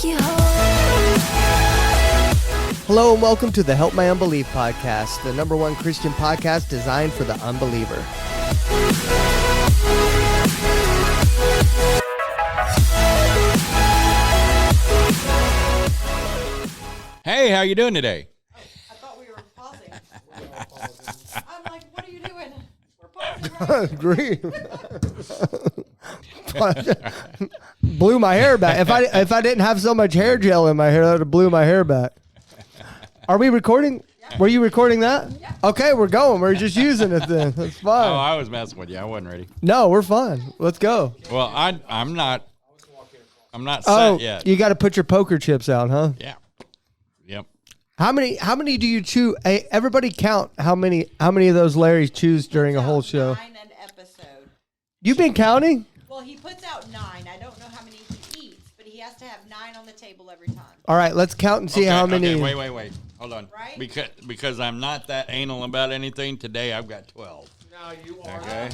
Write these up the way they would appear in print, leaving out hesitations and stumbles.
take you home. Hello and welcome to the Help My Unbelief podcast, the number one Christian podcast designed for the unbeliever. Hey, how you doing today? I thought we were pausing. I'm like, what are you doing? We're pausing. Green. Blew my hair back. If I didn't have so much hair gel in my hair, that would have blew my hair back. Are we recording? Yeah. Were you recording that? Yeah. Okay, we're going. We're just using it then. That's fine. Oh, I was messing with you. I wasn't ready. No, we're fine. Let's go. Well, I'm not set yet. You got to put your poker chips out, huh? Yeah. Yep. How many do you chew? Hey, everybody count how many of those Larry chews during a whole show. 9 an episode. You've been counting? Well, he puts out 9. I don't know how many he eats, but he has to have 9 on the table every time. All right, let's count and see how many. Okay, wait. Hold on. Right? Because I'm not that anal about anything today. I've got 12. No, you are. Okay.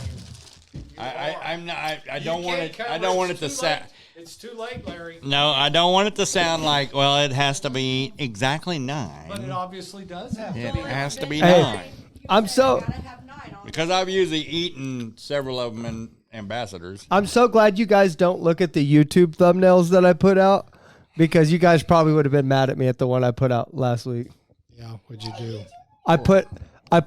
I'm not. I You don't want can't it. cover I don't want it It's to too sound. late. It's too late, Larry. No, I don't want it to sound like. Well, it has to be exactly 9. But it obviously does have It to be. has to be Hey. 9 I'm so Gotta have 9 on. because I've usually eaten several of them in ambassadors. I'm so glad you guys don't look at the YouTube thumbnails that I put out, because you guys probably would have been mad at me at the one I put out last week. Yeah, what'd you do? I put I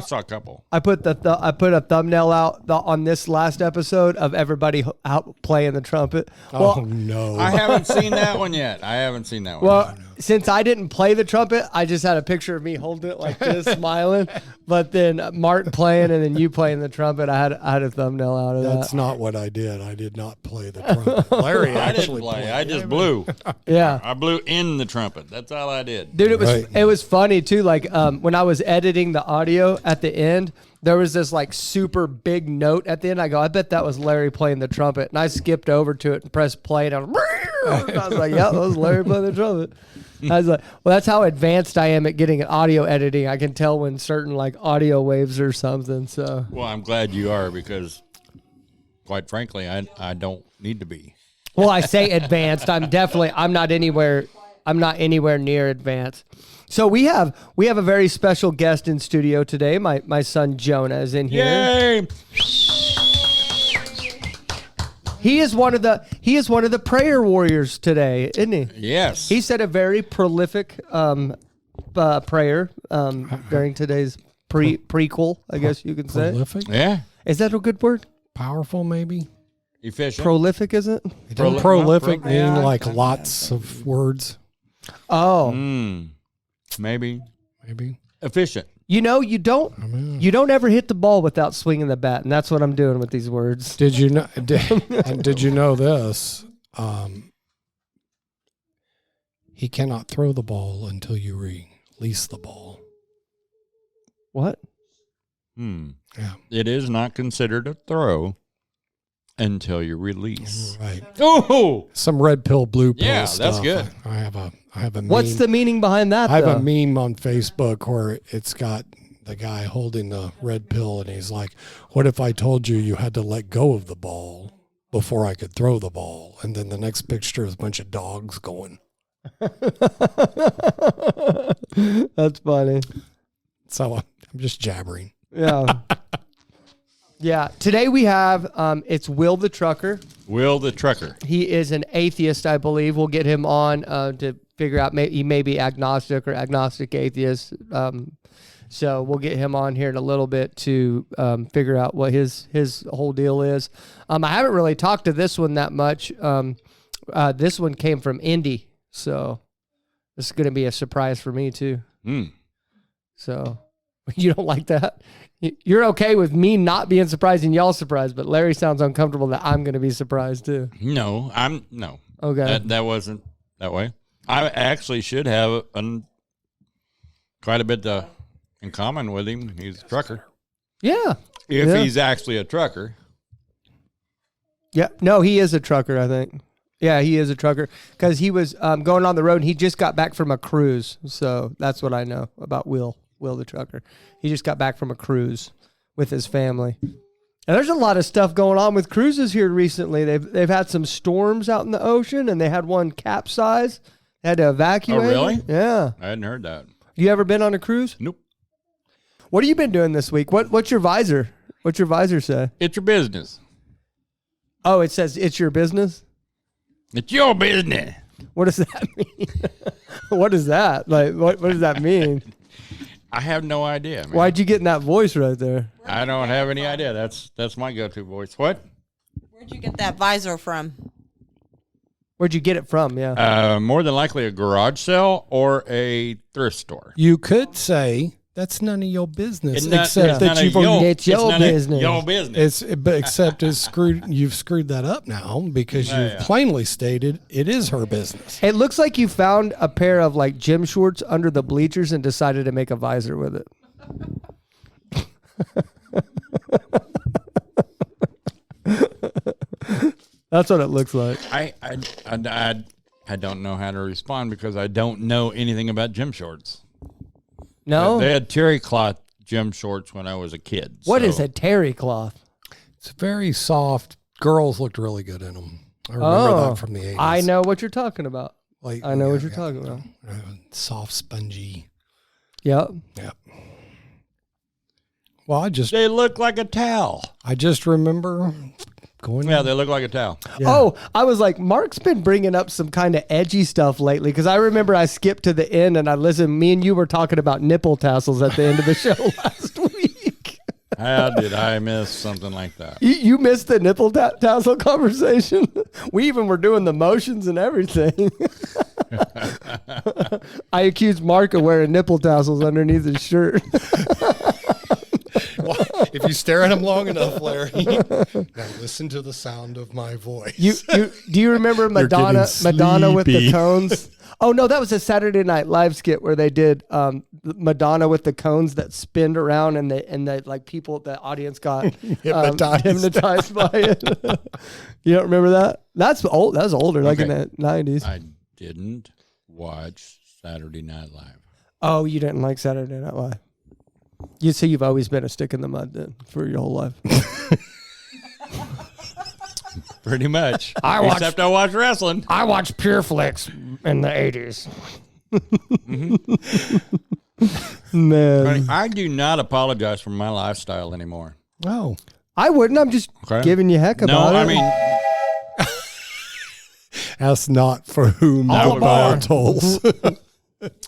saw a couple. I put a thumbnail out on this last episode of everybody out playing the trumpet. Oh, no. I haven't seen that one yet. Well, since I didn't play the trumpet, I just had a picture of me holding it like this, smiling. But then Martin playing and then you playing the trumpet, I had a thumbnail out of That's that. not what I did. I did not play the trumpet. Larry I didn't actually play. played. I just blew. Yeah. I blew in the trumpet. That's all I did. Dude, Right. it was funny too. Like when I was editing the audio at the end, there was this like super big note at the end. I go, I bet that was Larry playing the trumpet, and I skipped over to it and pressed play. And I was like, yeah, that was Larry playing the trumpet. I was like, well, that's how advanced I am at getting audio editing. I can tell when certain like audio waves or something. So, Well, I'm glad you are because, quite frankly, I don't need to be. well, I say advanced. I'm not anywhere near advanced. So we have a very special guest in studio today. My son Jonah is in here. Yay! He is one of the prayer warriors today, isn't he? Yes. He said a very prolific prayer during today's prequel, I guess you could say. Prolific? Yeah. Is that a good word? Powerful, maybe? Efficient. Prolific, is it? Doesn't prolific mean like lots of words? Oh, Maybe. Maybe. Efficient. you don't ever hit the ball without swinging the bat, and that's what I'm doing with these words. Did you know? Did you know this? He cannot throw the ball until you release the ball. What? Yeah. It is not considered a throw until you release. Right. Oh, Some red pill, blue pill Yeah, stuff. that's good. I have a meme. What's the meaning behind that? I have though? a meme on Facebook where it's got the guy holding the red pill, and he's like, "What if I told you you had to let go of the ball before I could throw the ball?" And then the next picture is a bunch of dogs going. That's funny. So I'm just jabbering. Yeah. Yeah. Today we have it's Will the Trucker. Will the Trucker. He is an atheist, I believe. We'll get him on to figure out. He may be agnostic or agnostic atheist. So we'll get him on here in a little bit to figure out what his whole deal is. I haven't really talked to this one that much. This one came from Indy, so this is going to be a surprise for me too. So you don't like that? You're okay with me not being surprised and y'all surprised, but Larry sounds uncomfortable that I'm going to be surprised too. No, no. Okay. That wasn't that way. I actually should have quite a bit in common with him. He's a trucker. Yeah. If he's actually a trucker. Yeah. No, he is a trucker, I think. Yeah, he is a trucker because he was going on the road and he just got back from a cruise. So that's what I know about Will the trucker. He just got back from a cruise with his family. And there's a lot of stuff going on with cruises here recently. They've had some storms out in the ocean, and they had one capsize. They had to evacuate. Oh, really? Yeah. I hadn't heard that. You ever been on a cruise? Nope. What have you been doing this week? What's your visor? What's your visor say? It's your business. Oh, it says it's your business? It's your business. What does that mean? What is that? Like, what does that mean? I have no idea, man. Why'd you get in that voice right there? I don't have any idea. That's my go-to voice. What? Where'd you get that visor from? Where'd you get it from? Yeah. More than likely a garage sale or a thrift store. You could say that's none of your business, It's not- except it's that none of you've your- It's your none of business. Your business. you've screwed that up now because Yeah, you've yeah. plainly stated it is her business. It looks like you found a pair of like gym shorts under the bleachers and decided to make a visor with it. That's what it looks like. I don't know how to respond because I don't know anything about gym shorts. No? They had terry cloth gym shorts when I was a kid. What so- is a terry cloth? It's very soft. Girls looked really good in them. I remember that from the 80s. I know what you're talking about. Like, I know what you're talking about. Soft, spongy. Yep. Yep. Well, They look like a towel. I just remember going. Yeah, they look like a towel. Yeah. Oh, I was like, Mark's been bringing up some kind of edgy stuff lately because I remember I skipped to the end and I listened. Me and you were talking about nipple tassels at the end of the show last week. How did I miss something like that? You missed the nipple tassel conversation. We even were doing the motions and everything. I accused Mark of wearing nipple tassels underneath his shirt. If you stare at him long enough, Larry, now listen to the sound of my voice. Do you remember Madonna with the sleepy. cones? Oh no, that was a Saturday Night Live skit where they did Madonna with the cones that spinned around and the like people, the audience got hypnotized by it. You don't remember that? That's old. That was older, like in the 90s. I didn't watch Saturday Night Live. Oh, you didn't like Saturday Night Live. You say you've always been a stick in the mud then for your whole life. Pretty much. Except I watch wrestling. I watched Pure Flix in the 80s. Man. I do not apologize for my lifestyle anymore. Oh, I wouldn't. I'm just Okay. giving you heck No, about it. I mean, ask not for whom All the bar. bell tolls.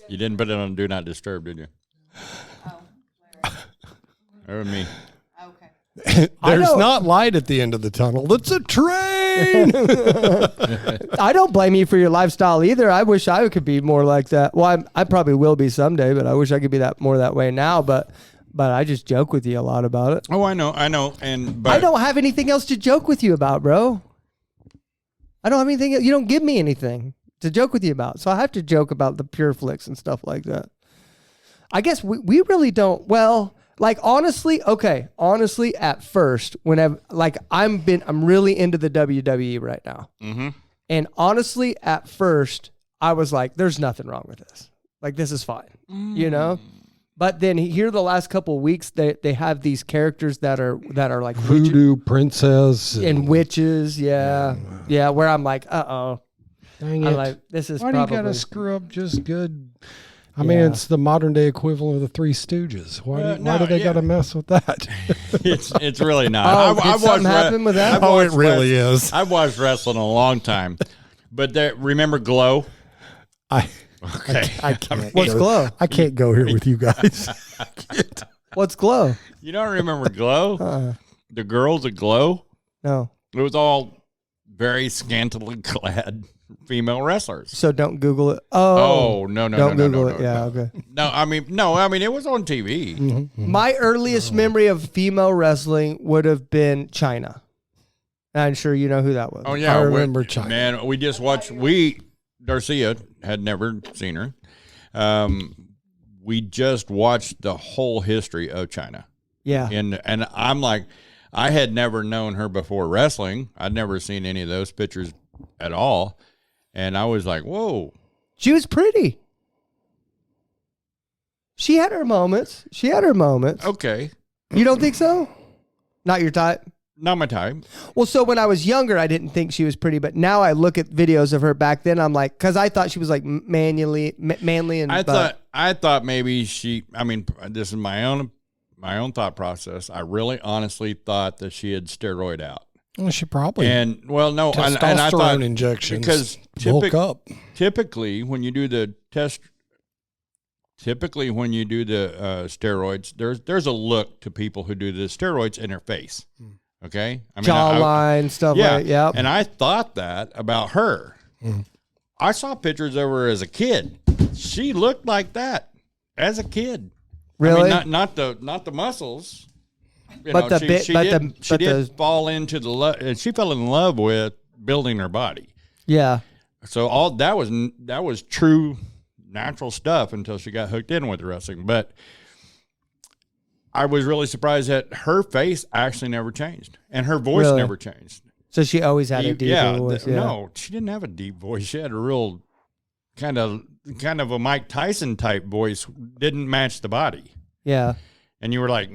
you didn't put it on Do Not Disturb, did you? Or me. Okay. There's know. not light at the end of the tunnel. It's a train. I don't blame you for your lifestyle either. I wish I could be more like that. Well, I probably will be someday, but I wish I could be that way now. But I just joke with you a lot about it. Oh, I know. But I don't have anything else to joke with you about, bro. I don't have anything. You don't give me anything to joke with you about, so I have to joke about the Pure Flix and stuff like that. I guess we really don't. Well, like honestly, at first, whenever I'm really into the WWE right now, and honestly, at first, I was like, "There's nothing wrong with this. Like this is fine," you know. But then here, the last couple of weeks, they have these characters that are like Voodoo princess and witches, yeah, where I'm like, uh-oh. Dang I'm it. like, this is Why do you probably... gotta screw up just good? I mean, Yeah. it's the modern day equivalent of the Three Stooges. Why no, do they yeah. gotta mess with that? it's really not. Oh, did watched something happen with that? I've Oh, it watched really wrest- is. I've watched wrestling a long time. But remember Glow? I Okay. can't. What's go- Glow? I can't go here with you guys. What's Glow? You don't remember Glow? Uh-uh. The girls at Glow? No. It was all very scantily clad female wrestlers. So don't Google it. Oh, No, don't no, Google no, it. no, Yeah, no. okay. No, I mean it was on TV. My earliest memory of female wrestling would have been China. I'm sure you know who that was. Oh yeah, I remember China. Man, we just watched. Darcia had never seen her. We just watched the whole history of China, Yeah. and I'm like, I had never known her before wrestling. I'd never seen any of those pictures at all, and I was like, whoa. She was pretty. She had her moments. Okay, You don't think so? Not your type? Not my type. Well, so when I was younger, I didn't think she was pretty, but now I look at videos of her back then. I'm like, because I thought she was like manly, and I thought maybe she. I mean, this is my own thought process. I really honestly thought that she had steroid out. Well, she probably testosterone and I thought injections because bulk up. typically when you do the test. Typically, when you do the steroids, there's a look to people who do the steroids in their face. Okay, I mean, jawline stuff. yeah, like yep. And I thought that about her. I saw pictures of her as a kid. She looked like that as a kid. Really? I mean, not the muscles. You But know, the bit- she but did, the- she but did the- fall into the and she fell in love with building her body. Yeah. So all that was true natural stuff until she got hooked in with the wrestling. But I was really surprised that her face actually never changed and her voice Really? never changed. So she always had a deep voice. No, she didn't have a deep voice. She had a real kind of a Mike Tyson type voice. Didn't match the body. Yeah. And you were like,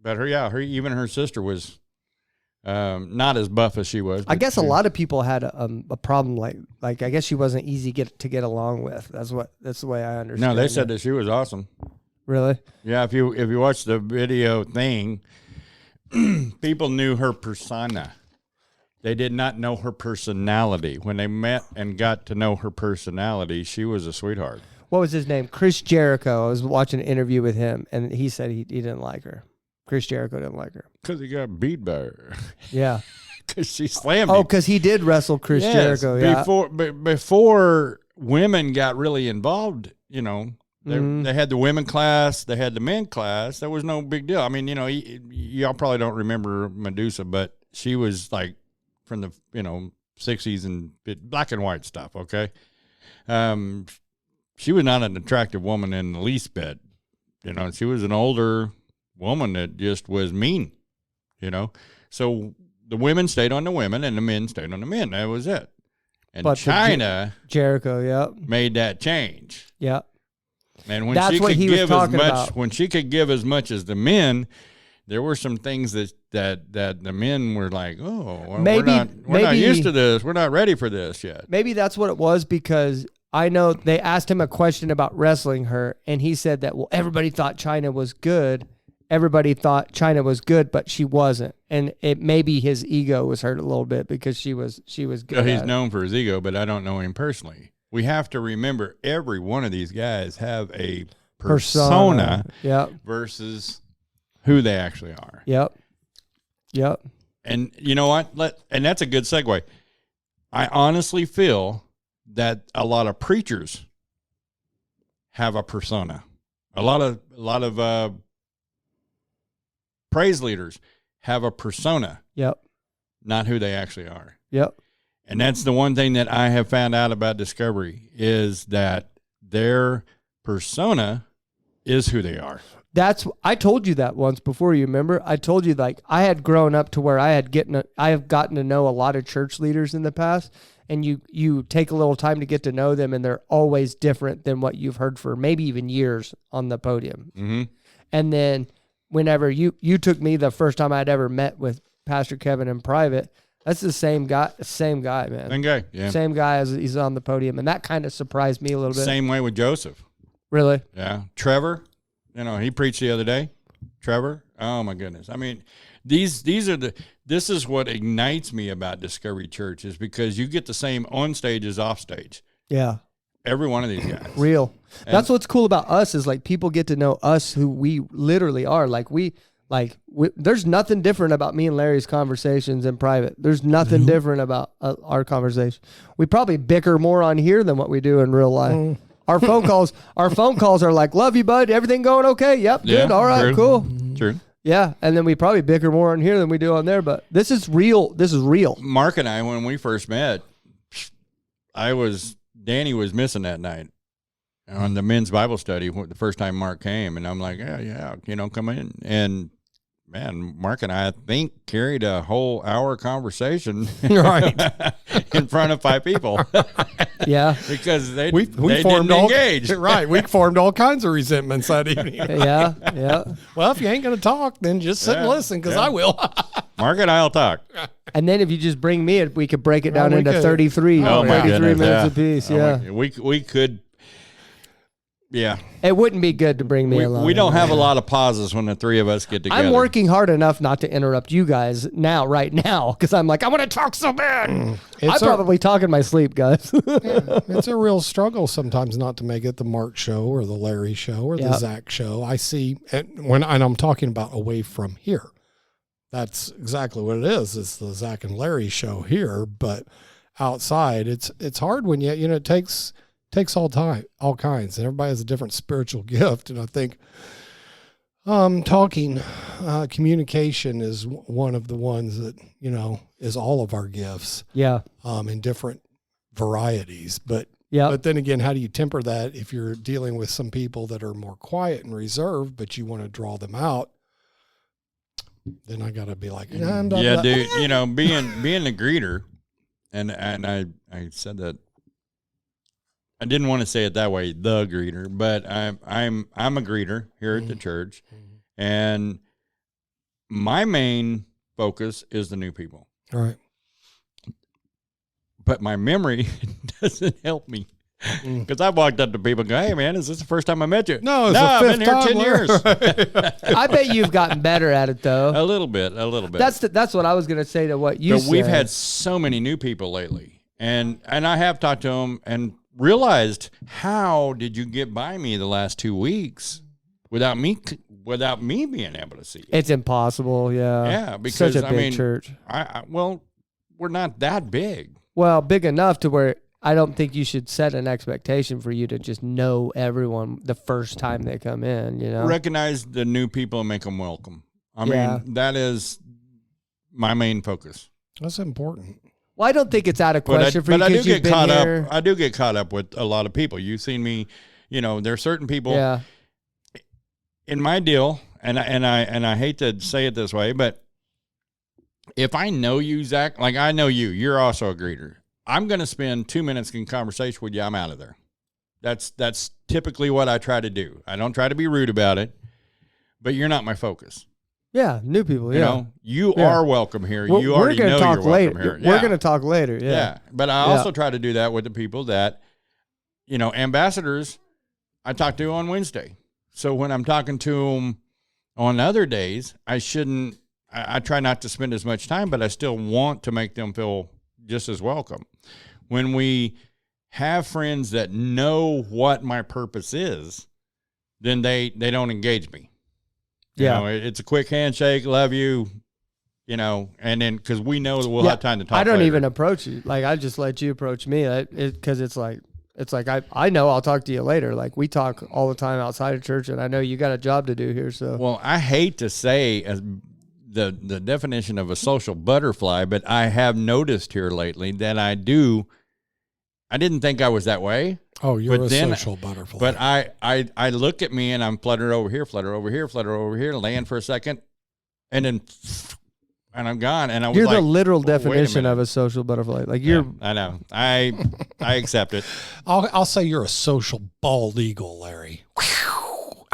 but even her sister was not as buff as she was. I guess a lot of people had a problem like I guess she wasn't easy to get along with. That's the way I understand. No, they said that she was awesome. Really? Yeah, if you watch the video thing, people knew her persona. They did not know her personality. When they met and got to know her personality, she was a sweetheart. What was his name? Chris Jericho. I was watching an interview with him, and he said he didn't like her. Chris Jericho didn't like her. Because he got beat by her. Yeah. Because she slammed him. Oh, because he did wrestle Chris Jericho. Yeah. Before women got really involved, you know, they had the women class, they had the men class. That was no big deal. I mean, you know, y'all probably don't remember Medusa, but she was like from the 60s and black and white stuff. Okay, she was not an attractive woman in the least bit. You know, she was an older woman that just was mean. You know, so the women stayed on the women and the men stayed on the men. That was it. And But China Jericho. Yep. made that change. Yep. And when That's she what could he was give as talking much, about. when she could give as much as the men, there were some things that the men were like, oh, well, we're not used to this. We're not ready for this yet. Maybe that's what it was, because I know they asked him a question about wrestling her, and he said that, well, everybody thought China was good. Everybody thought China was good, but she wasn't. And it maybe his ego was hurt a little bit because she was good. Well, he's at it. known for his ego, but I don't know him personally. We have to remember every one of these guys have a persona. Yep. Versus who they actually are. Yep. And you know what? And that's a good segue. I honestly feel that a lot of preachers have a persona. A lot of praise leaders have a persona. Yep. Not who they actually are. Yep. And that's the one thing that I have found out about Discovery is that their persona is who they are. I told you that once before, you remember? I told you, like, I had grown up to where I have gotten to know a lot of church leaders in the past, and you take a little time to get to know them, and they're always different than what you've heard for maybe even years on the podium. Mm-hmm. And then whenever you took me the first time I'd ever met with Pastor Kevin in private, that's the same guy, man. Same guy, yeah. Same guy as he's on the podium, and that kind of surprised me a little bit. Same way with Joseph. Really? Yeah. Trevor, he preached the other day. Trevor, oh my goodness. I mean, this is what ignites me about Discovery Church, is because you get the same on stage as off stage. Yeah. Every one of these guys. Real. That's what's cool about us, is like people get to know us, who we literally are. There's nothing different about me and Larry's conversations in private. There's nothing different about our conversation. We probably bicker more on here than what we do in real life. Our phone calls are like, love you, bud. Everything going okay? Yep. Good. Yeah, All right. true. Cool. True. Yeah. And then we probably bicker more on here than we do on there, but this is real. This is real. Mark and I, when we first met, Danny was missing that night on the men's Bible study the first time Mark came, and I'm like, yeah, come in. And man, Mark and I think carried a whole hour conversation Right. in front of 5 people Yeah. because they We didn't formed all engage. right. We formed all kinds of resentments that evening. Yeah. Yeah. Well, if you ain't gonna talk, then just sit and Yeah, listen, because yeah. I will. Mark and I will talk. And then if you just bring me, we could break it down we into could. 33, Oh, my 33 goodness, minutes yeah. apiece. Oh, Yeah. we could. Yeah, It wouldn't be good to bring me along. we don't have a lot of pauses when the 3 of us get together. I'm working hard enough not to interrupt you guys right now, because I'm like, I want to talk so bad. I It's probably talk in my sleep, guys. It's a real struggle sometimes not to make it the Mark show or the Larry show or the Yep. Zach show. I see, and I'm talking about away from here. That's exactly what it is. It's the Zach and Larry show here, but outside, it's hard when it takes all kinds, and everybody has a different spiritual gift. And I think talking, communication is one of the ones that is all of our gifts. Yeah. In different varieties, but Yeah. then again, how do you temper that if you're dealing with some people that are more quiet and reserved, but you want to draw them out? Then I got to be like, nah, I'm not Yeah, that- dude. Being a greeter, and I said that. I didn't want to say it that way, the greeter, but I'm a greeter here at the church, and my main focus is the new people. All right. But my memory doesn't help me. Because I've walked up to people and go, hey, man, is this the first time I met you? No, it's the I've fifth been here 10 time, years. I bet you've gotten better at it, though. A little bit. That's what I was going to say to what you But said. we've had so many new people lately. And I have talked to them and realized, how did you get by me the last 2 weeks without me being able to see you? It's impossible, yeah. Yeah, because, such a I big mean, church. Well, we're not that big. Well, big enough to where I don't think you should set an expectation for you to just know everyone the first time they come in, Recognize the new people and make them welcome. I Yeah. mean, that is my main focus. That's important. Well, I don't think it's out of question for you But I do because you've get been caught here. up. I do get caught up with a lot of people. You've seen me. There are certain people Yeah. in my deal, and I hate to say it this way, but if I know you, Zach, like I know you, you're also a greeter. I'm going to spend 2 minutes in conversation with you. I'm out of there. That's typically what I try to do. I don't try to be rude about it, but you're not my focus. Yeah, new people, yeah. You Yeah. are welcome here. We're- You we're already gonna know talk you're welcome later. here. We're Yeah. going to talk later, yeah. Yeah. But I also try to do that with the people that, ambassadors I talk to on Wednesday. So when I'm talking to them on other days, I try not to spend as much time, but I still want to make them feel just as welcome. When we have friends that know what my purpose is, then they don't engage me. Yeah. It's a quick handshake, love you, and then because we know that we'll Yeah, have time to talk. I don't later. even approach you. Like, I just let you approach me because it's like I know I'll talk to you later. Like, we talk all the time outside of church, and I know you got a job to do here. So, Well, I hate to say the definition of a social butterfly, but I have noticed here lately that I didn't think I was that way. Oh, you're But a then- social butterfly. But I look at me and I'm flutter over here, land for a second, and then I'm gone. And I was you're like, the literal wait a definition minute. of a social butterfly. Like, you're I know. I accept it. I'll say you're a social bald eagle, Larry.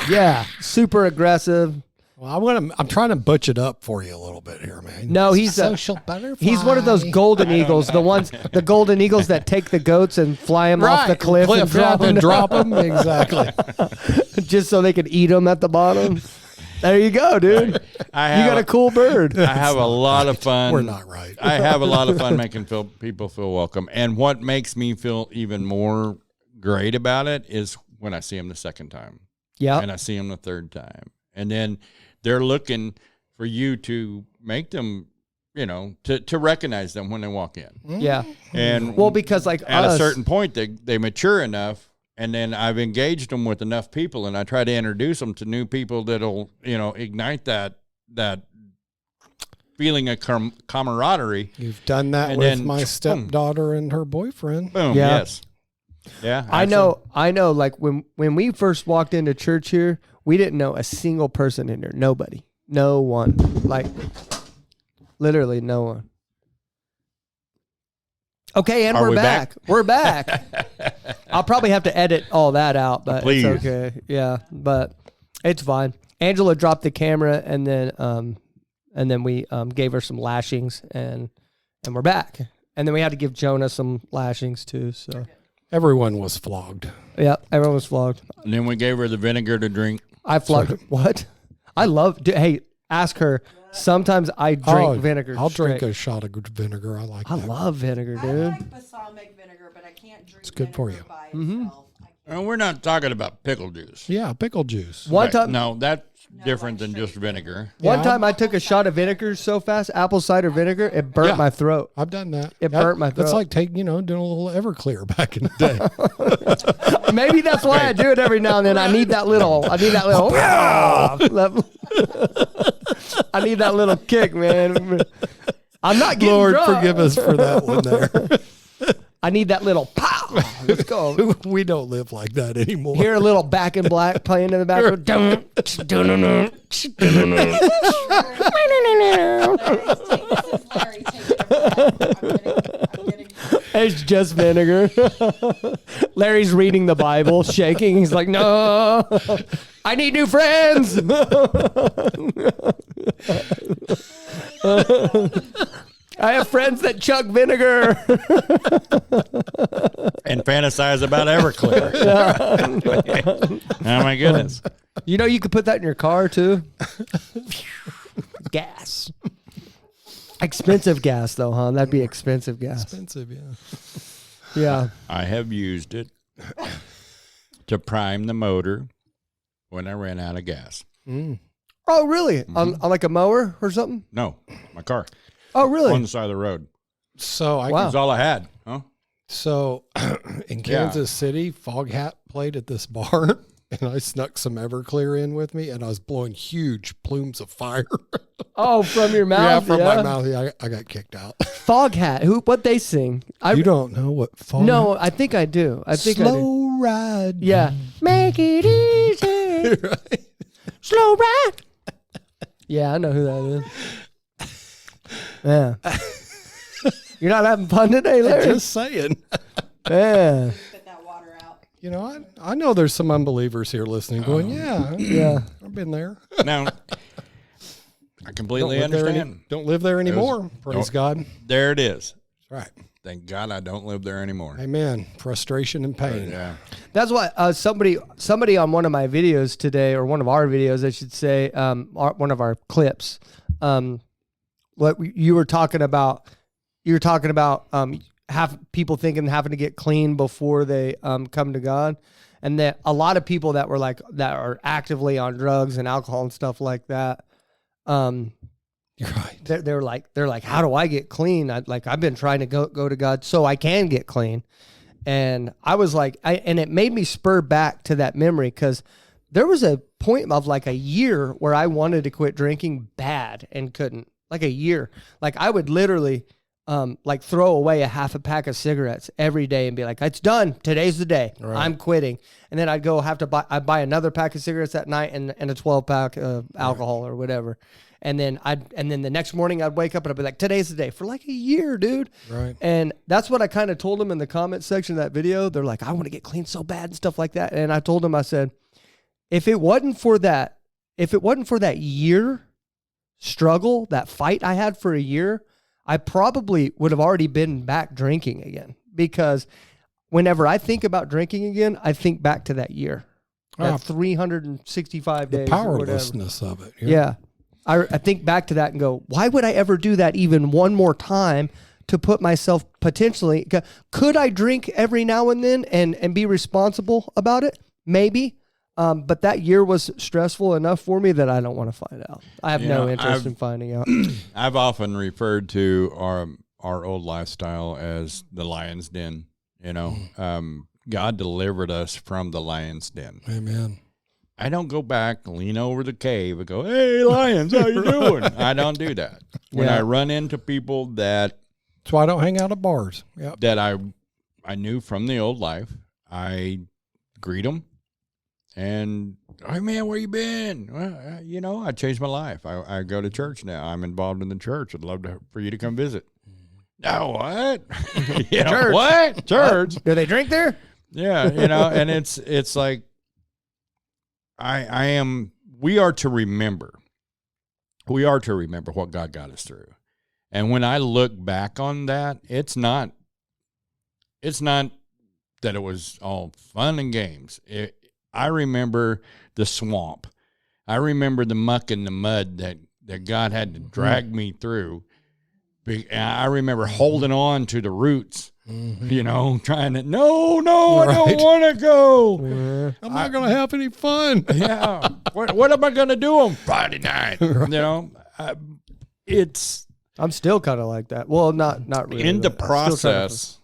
yeah, super aggressive. Well, I'm trying to butch it up for you a little bit here, man. No, he's a social butterfly. He's one of those golden eagles, the golden eagles that take the goats and fly them off the cliff and drop them, drop them. Exactly. just so they can eat them at the bottom. There you go, dude. You got a cool bird. I have a lot of fun. We're not right. I have a lot of fun making people feel welcome. And what makes me feel even more great about it is when I see them the second time. Yeah. And I see them the third time. And then they're looking for you to make them, to recognize them when they walk in. Yeah. And Well, because like at us, a certain point, they mature enough. And then I've engaged them with enough people, and I try to introduce them to new people that'll, ignite that feeling of camaraderie. You've done that And with then, my boom. stepdaughter and her boyfriend. Boom. Yeah. Yes. Yeah. I know. Like when we first walked into church here, we didn't know a single person in there. Nobody. No one. Like, literally no one. Okay, and Are we're we back. back? We're back. I'll probably have to edit all that out, but Please. it's okay. Yeah, but it's fine. Angela dropped the camera, and then we gave her some lashings, and we're back. And then we had to give Jonah some lashings too. So Everyone was flogged. yeah, everyone was flogged. And then we gave her the vinegar to drink. I flogged. What? I love. Hey, ask her. Sometimes I drink vinegar. I'll drink straight. a shot of good vinegar. I like I that. love vinegar, I dude. like balsamic vinegar, but I can't drink It's good for vinegar you. by Mm-hmm. itself. I can't. And we're not talking about pickle juice. Yeah, pickle juice. One Right. time, No, that's different like than just straight vinegar. one Yeah, time I took a shot of vinegar so fast, apple cider vinegar, it burnt Yeah. my throat. I've done that. It burnt my That's throat. like doing a little Everclear back in the day. Maybe that's why I do it every now and then. I need that little. I need that little kick, man. I'm not getting Lord, drunk. forgive us for that one there. I need that little pow. Let's go. We don't live like that anymore. Hear a little Back in Black playing in the background. This is Larry taking a breath. I'm getting It's just vinegar. Larry's reading the Bible, shaking. He's like, no, I need new friends. I have friends that chuck vinegar. And fantasize about Everclear. Oh my goodness. You know, you could put that in your car too. Gas. Expensive gas, though, huh? That'd be expensive gas. Expensive, yeah. Yeah. I have used it to prime the motor when I ran out of gas. Mm. Oh, really? On like a mower or something? No, my car Oh, really? on the side of the road. So I Wow. That's all I had. Huh? So in Kansas City, Fog Hat played at this bar, and I snuck some Everclear in with me, and I was blowing huge plumes of fire. Oh, from your yeah, mouth? from my mouth. Yeah, I got kicked out. Fog Hat. What they sing? You don't know what Fog No, I think I do. I think I do. Slow ride. Yeah. Make it easy. Right. Slow ride. Yeah, I know who that is. Yeah. You're not having fun today, Larry? Just saying. Yeah. spit that water out. You know, I know there's some unbelievers here listening going, Yeah. I've been there. Now, I completely live there understand. don't live there anymore. Praise God. There it is. Right. Thank God I don't live there anymore. Amen. Frustration and pain. Yeah. That's why somebody on one of my videos today, or one of our videos, I should say, one of our clips, what you were talking about. You were talking about have people thinking having to get clean before they come to God, and that a lot of people that are actively on drugs and alcohol and stuff like that. You're right. They're like, how do I get clean? I've been trying to go to God so I can get clean. And I was like, and it made me spur back to that memory, because there was a point of like a year where I wanted to quit drinking bad and couldn't. Like a year. Like I would literally like throw away a half a pack of cigarettes every day and be like, it's done. Today's the day. Right. I'm quitting. And then I'd go I'd buy another pack of cigarettes that night and a 12 pack of alcohol or whatever. And then the next morning I'd wake up and I'd be like, today's the day, for like a year, dude. Right. And that's what I kind of told them in the comment section of that video. They're like, I want to get clean so bad and stuff like that. And I told them, I said, if it wasn't for that year struggle, that fight I had for a year, I probably would have already been back drinking again. Because whenever I think about drinking again, I think back to that year, that 365 The days, or whatever. powerlessness of it. Yeah. I think back to that and go, why would I ever do that even one more time to put myself potentially, could I drink every now and then and be responsible about it? Maybe. But that year was stressful enough for me that I don't want to find out. I have no interest in finding out. I've often referred to our old lifestyle as the lion's den. You know, God delivered us from the lion's den. Amen. I don't go back, lean over the cave, and go, "Hey, lions, how you doing?" I don't do that. When Yeah. I run into people that That's why I don't hang out at bars. Yep. that I knew from the old life, I greet them and Hey man, where you been? Well, you know, I changed my life. I go to church now. I'm involved in the church. I'd love for you to come visit. No, what? Church. What? Church? Do they drink there? Yeah, you know, and it's like we are to remember. We are to remember what God got us through. And when I look back on that, it's not that it was all fun and games. I remember the swamp. I remember the muck and the mud that God had to drag me through. I remember holding on to the roots, you know, trying to, no, I don't want to go. I'm not going to have any fun. Yeah. What am I going to do on Friday night? You know, I'm still kind of like that. Well, not really. In the but I'm still trying to- process,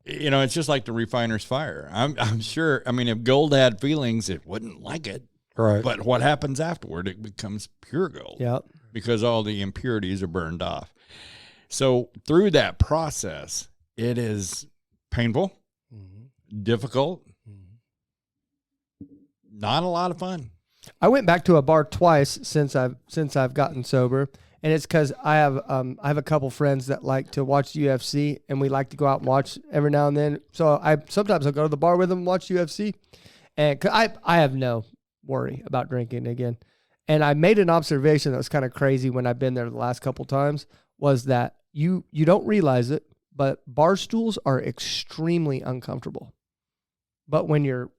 you know, it's just like the refiner's fire. I'm sure, I mean, if gold had feelings, it wouldn't like it. Right. But what happens afterward, it becomes pure gold. Yeah. Because all the impurities are burned off. So through that process, it is painful, difficult, not a lot of fun. I went back to a bar twice since I've gotten sober, and it's because I have a couple friends that like to watch UFC, and we like to go out and watch every now and then. So sometimes I'll go to the bar with them and watch UFC, and 'cause I have no worry about drinking again. And I made an observation that was kind of crazy when I've been there the last couple times, was that you don't realize it, but bar stools are extremely uncomfortable. But when you're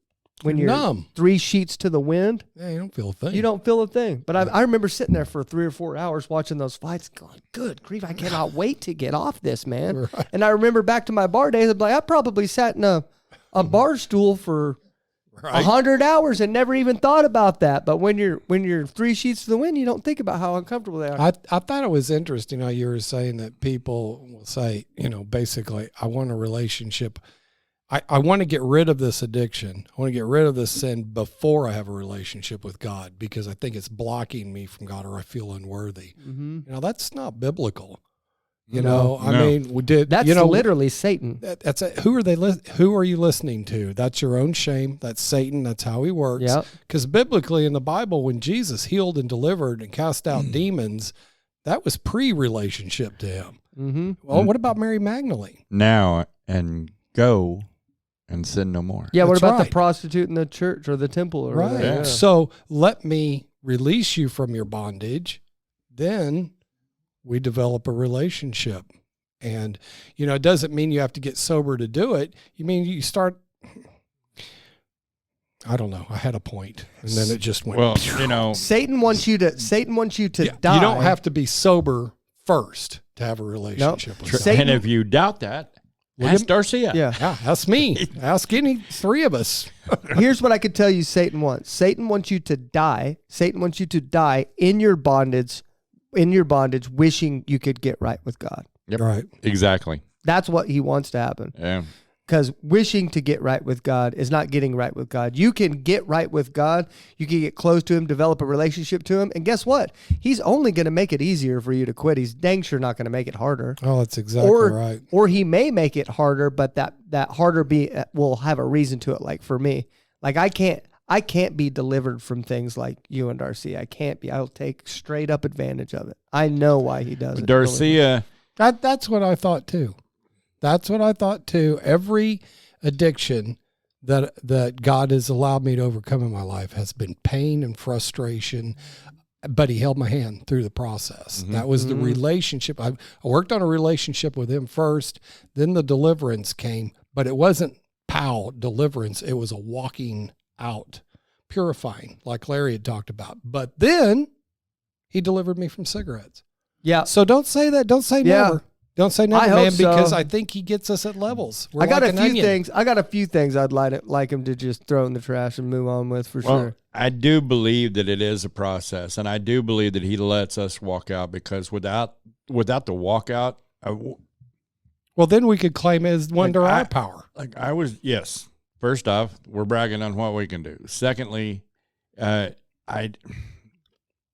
numb. 3 sheets to the wind, Yeah, you don't feel a thing. you don't feel a thing. But I remember sitting there for 3 or 4 hours watching those fights going, good grief, I cannot wait to get off this, man. Right. And I remember back to my bar days, I'm like, I probably sat in a bar stool for 100 hours and never even thought about that. But when you're 3 sheets to the wind, you don't think about how uncomfortable they are. I thought it was interesting how you were saying that people will say, you know, basically, I want a relationship. I want to get rid of this addiction. I want to get rid of this sin before I have a relationship with God, because I think it's blocking me from God, or I feel unworthy. You know, that's not biblical. You know, I mean, we did. That's literally Satan. That's it. Who are you listening to? That's your own shame. That's Satan. That's how he works. Yep. Because biblically in the Bible, when Jesus healed and delivered and cast out demons, that was pre-relationship to him. Mm-hmm. Well, what about Mary Magdalene? Now and go and sin no more. Yeah, what That's about right. the prostitute in the church or the temple? Or Right. whatever? Yeah. So let me release you from your bondage. Then we develop a relationship. And, you know, it doesn't mean you have to get sober to do it. You mean you start, I don't know. I had a point, and then it just went. Well, you know, Satan wants you to Yeah, die. you don't have to be sober first to have a relationship with God. Satan- and if you doubt that, ask Darcia. Yeah. Yeah, ask me. Ask any 3 of us. Here's what I could tell you Satan wants. Satan wants you to die. Satan wants you to die in your bondage, wishing you could get right with God. Yep. Right. Exactly. That's what he wants to happen. Yeah. Because wishing to get right with God is not getting right with God. You can get right with God. You can get close to him, develop a relationship to him. And guess what? He's only going to make it easier for you to quit. He's dang sure not going to make it harder. Oh, that's exactly right. Or he may make it harder, but that harder will have a reason to it. Like for me, like I can't be delivered from things like you and Darcy. I can't be. I'll take straight up advantage of it. I know why he does it. Darcia. That's what I thought too. That's what I thought too. Every addiction that God has allowed me to overcome in my life has been pain and frustration, but he held my hand through the process. That was the relationship. I worked on a relationship with him first, then the deliverance came, but it wasn't deliverance. It was a walking out, purifying, like Larry had talked about. But then he delivered me from cigarettes. Yeah. So don't say that. Don't say Yeah. never. Don't say never, I hope man, because so. I think he gets us at levels. We're I got like a an few onion. things. I got a few things I'd like him to just throw in the trash and move on with for Well, sure. I do believe that it is a process, and I do believe that he lets us walk out, because without the walkout, Well, then we could claim it as under our power. yes. First off, we're bragging on what we can do. Secondly, with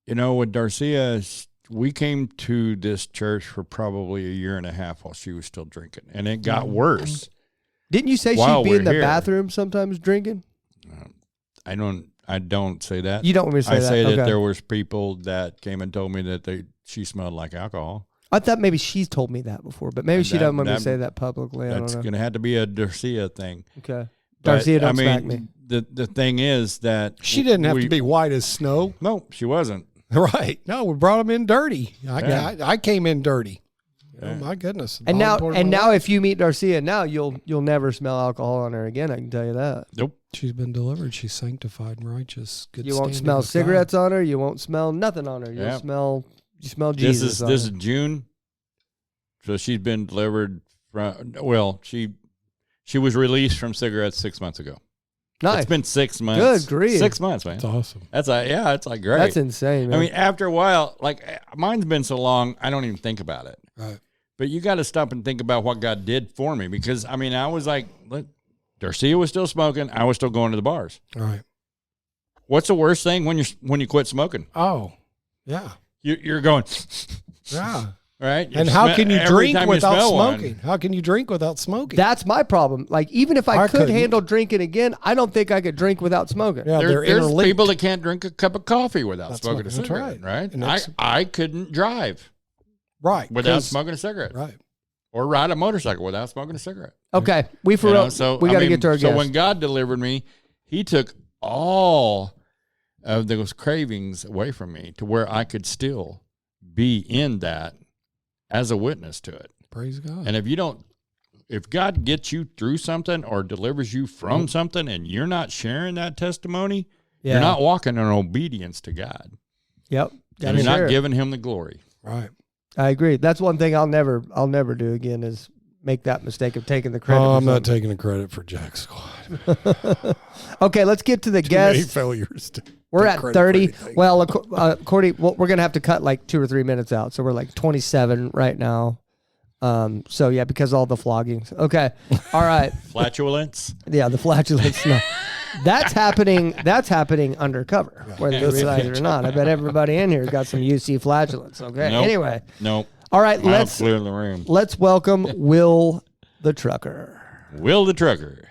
Darcia, we came to this church for probably a year and a half while she was still drinking, and it got worse. Didn't you say While she'd be in we're the here. bathroom sometimes drinking? I don't I don't say that. You don't want me to say I that? say that Okay. there was people that came and told me that she smelled like alcohol. I thought maybe she's told me that before, but maybe And she doesn't want me to say that publicly. I That's don't know. going to have to be a Darcia thing. Okay. But, Darcia, don't I smack mean, me. The thing is that She didn't have to be white as snow. No, she wasn't. Right. No, we brought them in dirty. Yeah. I came in dirty. Yeah. Oh my goodness. And now, All aboard my life. if you meet Darcia now, you'll never smell alcohol on her again. I can tell you that. Nope. She's been delivered. She's sanctified and righteous. Good You won't standing smell with cigarettes on her. You won't smell nothing on her. You'll Yeah. smell Jesus. This is June. So she's been delivered from. Well, she was released from cigarettes 6 months ago. nice. It's been 6 months. Good grief. 6 months, man. God. That's awesome. That's it's like great. That's insane, man. I mean, after a while, like mine's been so long, I don't even think about it. Right. But you got to stop and think about what God did for me, because I mean, I was like, look, Darcia was still smoking. I was still going to the bars. All right. What's the worst thing when you quit smoking? Oh, yeah. You're going, Yeah. right? And how can you every drink time you without smell one. smoking? How can you drink without smoking? that's my problem. Like, even if I I could couldn't. handle drinking again, I don't think I could drink without smoking. yeah, they're There's interlinked. people that can't drink a cup of coffee without That's smoking what- a that's cigarette, right? And that's- I couldn't drive right. without 'cause- smoking a cigarette, Right. or ride a motorcycle without smoking a cigarette. Okay, we for You real. know, so we I got to mean, get to our So guest. when God delivered me, He took all of those cravings away from me to where I could still be in that as a witness to it. Praise God. And if God gets you through something or delivers you from something, and you're not sharing that testimony, yeah. you're not walking in obedience to God. Yep. And Gotta you're not share it. giving Him the glory. right. I agree. That's one thing I'll never do again is make that mistake of taking the credit. Oh, for I'm not something. taking the credit for Jack Squad. Okay, let's get to the Too many guest. failures. We're take at credit for 30. anything. Well, Cordy, we're going to have to cut like 2 or 3 minutes out. So we're like 27 right now. So yeah, because all the floggings. Okay. All right. Flatulence. Yeah, the flatulence. No. That's happening undercover, whether you realize it or not. I bet everybody in here has got some UC flatulence. Okay. Nope. Anyway. Nope. All right, I'll let's clear the room. welcome Will the Trucker. Will the Trucker.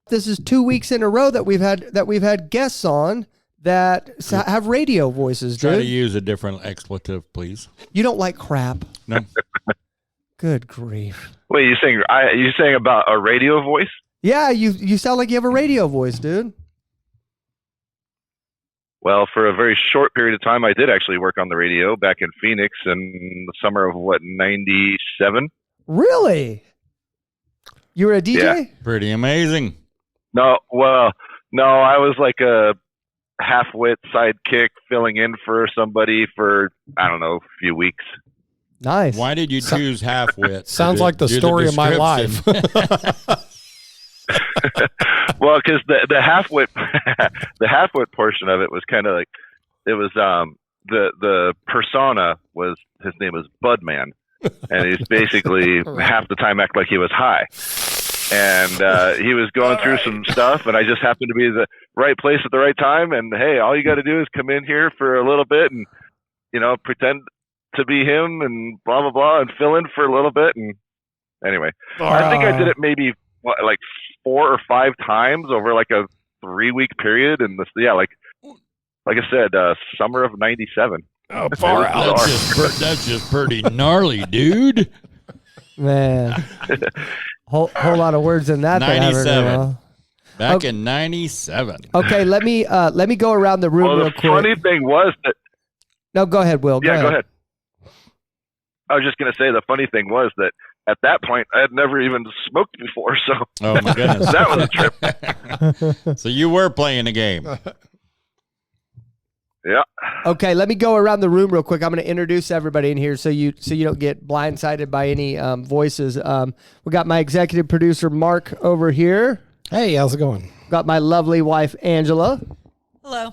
This is 2 weeks in a row that we've had guests on that have radio voices, Try to dude. use a different expletive, please. You don't like crap. No. Good grief. Wait, you saying about a radio voice? Yeah, you sound like you have a radio voice, dude. Well, for a very short period of time, I did actually work on the radio back in Phoenix in the summer of '97. Really? You were a DJ? Yeah. Pretty amazing. No, I was like a half-wit sidekick filling in for somebody for, I don't know, a few weeks. Nice. Why did you choose half-wit? Sounds like the story of my life. Well, because the half-wit the half-wit portion of it was kind of like, it was the persona was, his name was Budman, and he's basically half the time act like he was high. And he was going through some stuff, and I just happened to be the right place at the right time. And hey, all you got to do is come in here for a little bit and, pretend to be him and blah, blah, blah, and fill in for a little bit. And anyway, I think I did it maybe like 4 or 5 times over like a 3-week period. And like I said, summer of '97. Oh, far out. That's just pretty gnarly, dude. Man. whole lot of words in that. 97. Back Okay. in '97. Okay, let me go around the room Well, real the quick. funny thing was that, No, go ahead, Will. yeah, go ahead. I was just going to say the funny thing was that at that point I had never even smoked before, so Oh my goodness. that was a trip. So you were playing a game. Yeah. Okay, let me go around the room real quick. I'm going to introduce everybody in here so you don't get blindsided by any voices. We got my executive producer Mark over here. Hey, how's it going? Got my lovely wife Angela, Hello.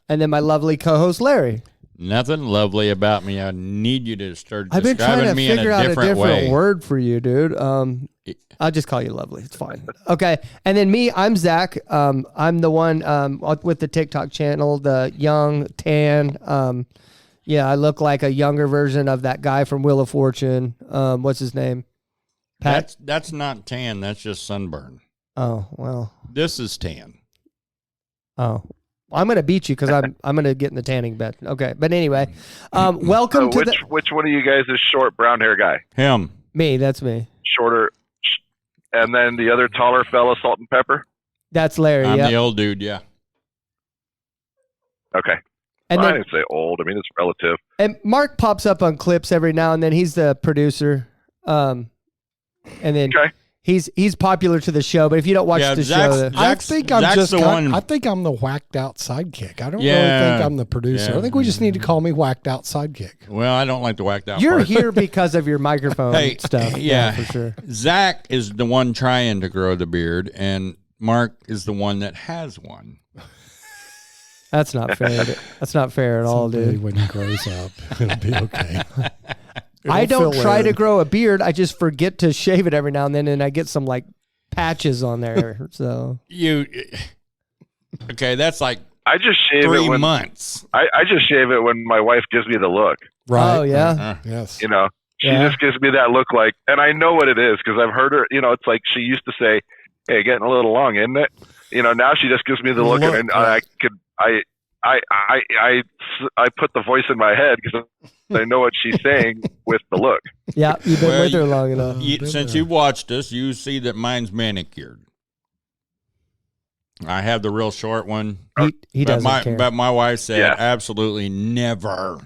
and then my lovely co-host Larry. Nothing lovely about me. I need you to start I've been trying describing to me in figure a out a different different way. word for you, dude. I'll just call you lovely. It's fine. Okay. And then me, I'm Zach. I'm the one with the TikTok channel, the young tan. Yeah, I look like a younger version of that guy from Wheel of Fortune. What's his name? Pat. That's not tan. That's just sunburn. Oh, well. This is tan. Oh. I'm gonna beat you because I'm gonna get in the tanning bed. Okay, but anyway, welcome to which one of you guys is short brown hair guy? Him. me. That's me. Shorter, and then the other taller fella, Salt and Pepper. That's Larry. I'm Yeah. the old dude. Yeah. Okay. And I then didn't say old. I mean, it's relative. and Mark pops up on clips every now and then. He's the producer. And then Okay. he's popular to the show. But if you don't watch Yeah, the Zach's- show, I think I'm Zach's just. the one- I think I'm the whacked out sidekick. I don't really Yeah. think I'm the producer. Yeah. I think we just need to call me whacked out sidekick. Well, I don't like the whacked out you're part. here because of your microphone Hey, stuff. yeah. For sure. Zach is the one trying to grow the beard, and Mark is the one that has one. That's not fair. That's not fair at all, Someday dude. when he grows up, it'll be okay. I It'll don't fill try to in. grow a beard. I just forget to shave it every now and then, and I get some like patches on there. So Okay, that's like I just shave 3 it when months. I just shave it when my wife gives me the look. Right. oh yeah, Yes. You know, she Yeah. just gives me that look like, and I know what it is because I've heard her. You know, it's like she used to say, "Hey, getting a little long, isn't it?" You know, now she just gives me the look, Look, and yeah. I put the voice in my head because I know what she's saying with the look. yeah. You've been Well, with her long enough. been Since there. you've watched us, you see that mine's manicured. I have the real short one. He but doesn't care. But my wife said Yeah. absolutely never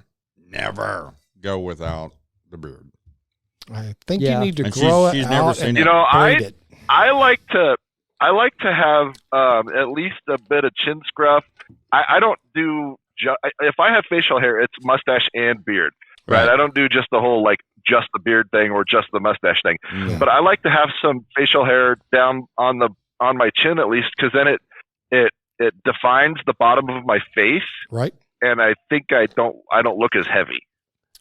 go without the beard. I think Yeah. you need to And grow she's it never out seen and it. You know, braid it. I like to have at least a bit of chin scruff. I don't do if I have facial hair, it's mustache and beard. Right? I don't do just the whole like just the beard thing or just the mustache thing. Mm. But I like to have some facial hair down on my chin at least, because then it defines the bottom of my face, Right. and I think I don't look as heavy.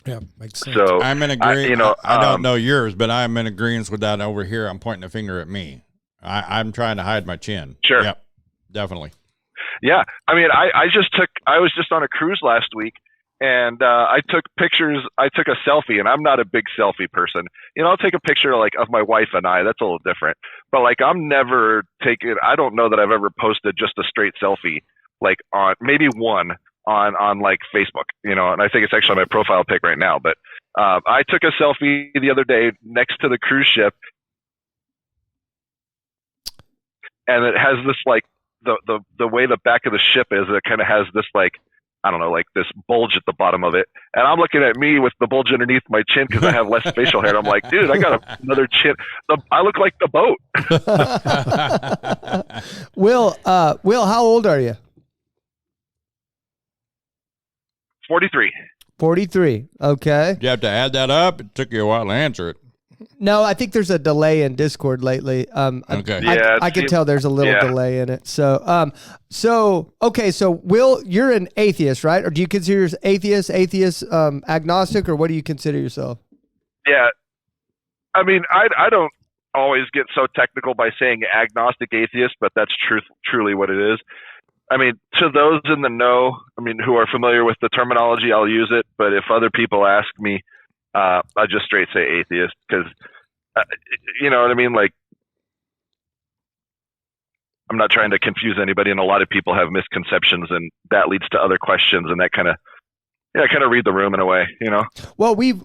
Yeah. Makes sense. So I'm in agreement. you know, I don't know yours, but I'm in agreement with that over here. I'm pointing a finger at me. I'm trying to hide my chin. Sure. Yep. Definitely. yeah, I mean, I was just on a cruise last week, and I took pictures. I took a selfie, and I'm not a big selfie person. You know, I'll take a picture like of my wife and I. That's a little different. But like, I'm never taking. I don't know that I've ever posted just a straight selfie, like on maybe one on like Facebook. You know, and I think it's actually my profile pic right now. But I took a selfie the other day next to the cruise ship, and it has this like the way the back of the ship is. It kind of has this like, I don't know, like this bulge at the bottom of it. And I'm looking at me with the bulge underneath my chin because I have less facial hair. And I'm like, dude, I got another chin. I look like the boat. Will, how old are you? 43. 43. Okay. You have to add that up. It took you a while to answer it. No, I think there's a delay in Discord lately. Okay. Yeah, I can tell there's a little yeah. delay in it. So, okay. So, Will, you're an atheist, right? Or do you consider yourself atheist, agnostic, or what do you consider yourself? Yeah. I mean, I don't always get so technical by saying agnostic atheist, but that's truly what it is. I mean, to those in the know, I mean, who are familiar with the terminology, I'll use it. But if other people ask me, I just straight say atheist because, you know what I mean? Like, I'm not trying to confuse anybody, and a lot of people have misconceptions, and that leads to other questions, and that kind of read the room in a way, you know? Well, we've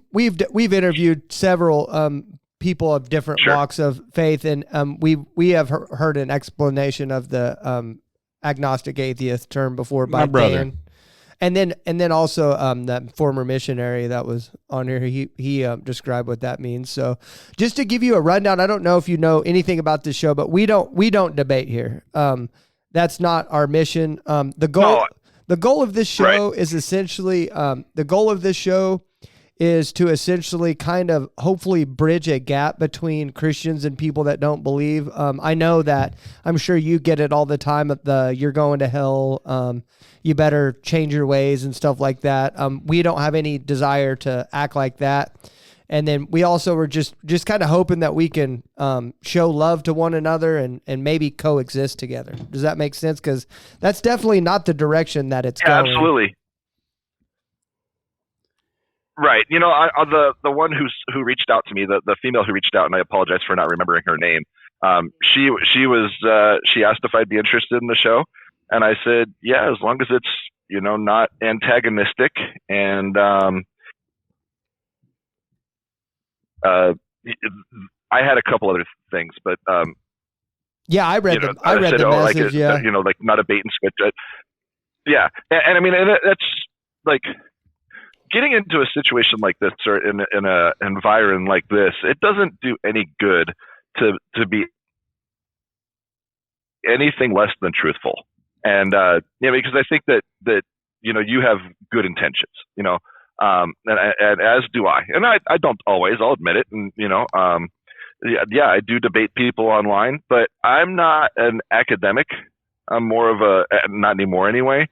interviewed several people of different Sure. walks of faith, and we have heard an explanation of the agnostic atheist term before by My brother. Dan. And then also that former missionary that was on here, he described what that means. So just to give you a rundown, I don't know if you know anything about this show, but we don't debate here. That's not our mission. The goal of this show is essentially is to essentially kind of hopefully bridge a gap between Christians and people that don't believe. I know that I'm sure you get it all the time at you're going to hell. You better change your ways and stuff like that. We don't have any desire to act like that. And then we also were just kind of hoping that we can show love to one another and maybe coexist together. Does that make sense? Because that's definitely not the direction that it's going. Absolutely. Right. You know, the one who reached out to me, the female who reached out, and I apologize for not remembering her name. She asked if I'd be interested in the show, And I said, yeah, as long as it's, not antagonistic and, I had a couple other things, but, Yeah, I read the message. Yeah. Like not a bait and switch. Yeah. And I mean, and that's like getting into a situation like this or in a environment like this, it doesn't do any good to be anything less than truthful. And, because I think that, you have good intentions, and as do I. And I don't always, I'll admit it. And, I do debate people online, but I'm not an academic. I'm more of not anymore anyway.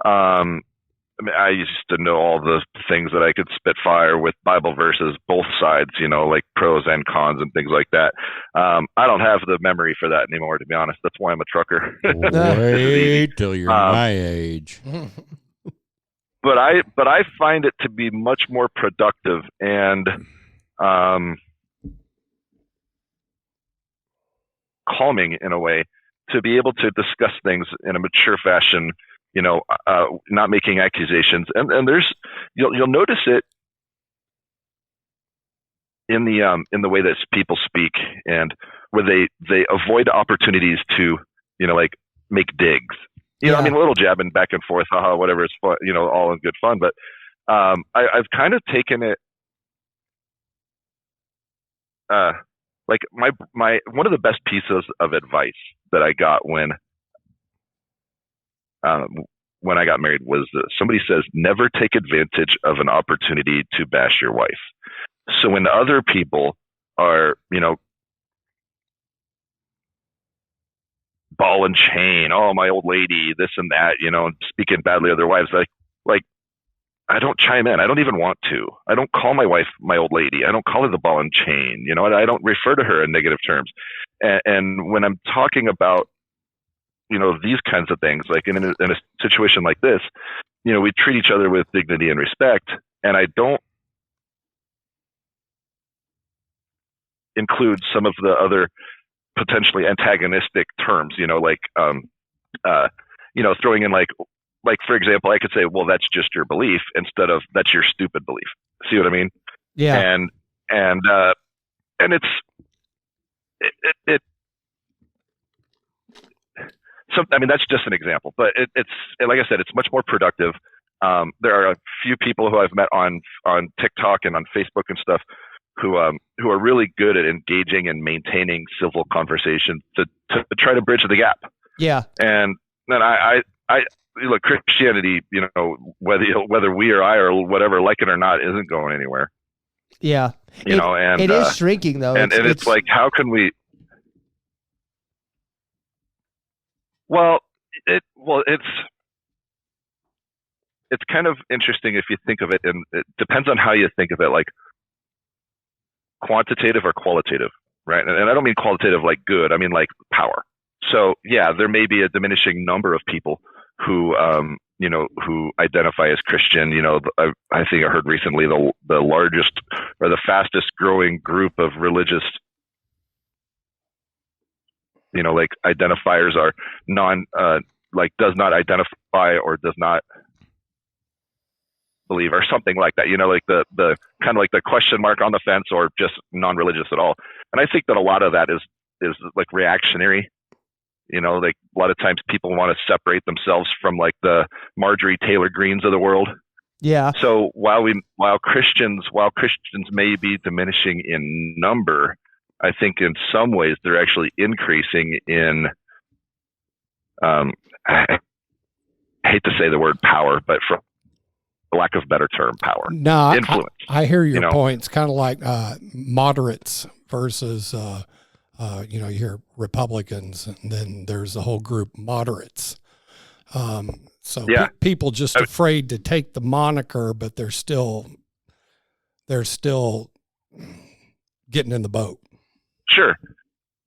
I used to know all the things that I could spit fire with Bible verses, both sides, like pros and cons and things like that. I don't have the memory for that anymore, to be honest. That's why I'm a trucker. Wait till you're my age. But I find it to be much more productive and calming in a way to be able to discuss things in a mature fashion, not making accusations. And there's, you'll notice it in the way that people speak and where they avoid opportunities to, like make digs. I mean, a little jabbing back and forth, haha, whatever, it's fun, all in good fun. But I've kind of taken it, like my one of the best pieces of advice that I got when I got married was somebody says, never take advantage of an opportunity to bash your wife. So when other people are, ball and chain, oh, my old lady, this and that, and speaking badly of their wives, like I don't chime in. I don't even want to. I don't call my wife my old lady. I don't call her the ball and chain. I don't refer to her in negative terms. And when I'm talking about, these kinds of things, like in a situation like this, we treat each other with dignity and respect. And I don't include some of the other potentially antagonistic terms, like, throwing in like, for example, I could say, well, that's just your belief instead of that's your stupid belief. See what I mean? Yeah. And it's, I mean, that's just an example, but it's, like I said, it's much more productive. There are a few people who I've met on TikTok and on Facebook and stuff who are really good at engaging and maintaining civil conversation to try to bridge the gap. Yeah. And then I look, Christianity, whether we or I or whatever like it or not, isn't going anywhere. Yeah. And it is shrinking though. And it's like, how can we? Well, it's kind of interesting if you think of it, and it depends on how you think of it, like quantitative or qualitative, right? And I don't mean qualitative like good. I mean like power. So yeah, there may be a diminishing number of people who who identify as Christian. I think I heard recently the largest or the fastest growing group of religious, like identifiers are does not identify or does not believe or something like that, like the kind of like the question mark on the fence or just non-religious at all. And I think that a lot of that is like reactionary. Like a lot of times people want to separate themselves from like the Marjorie Taylor Greens of the world. Yeah. So while Christians may be diminishing in number, I think in some ways they're actually increasing in, I hate to say the word power, but for lack of a better term, power. No, influence. I hear your point. It's kind of like moderates versus, you hear Republicans, and then there's the whole group moderates. So yeah. People just afraid to take the moniker, but they're still getting in the boat. Sure.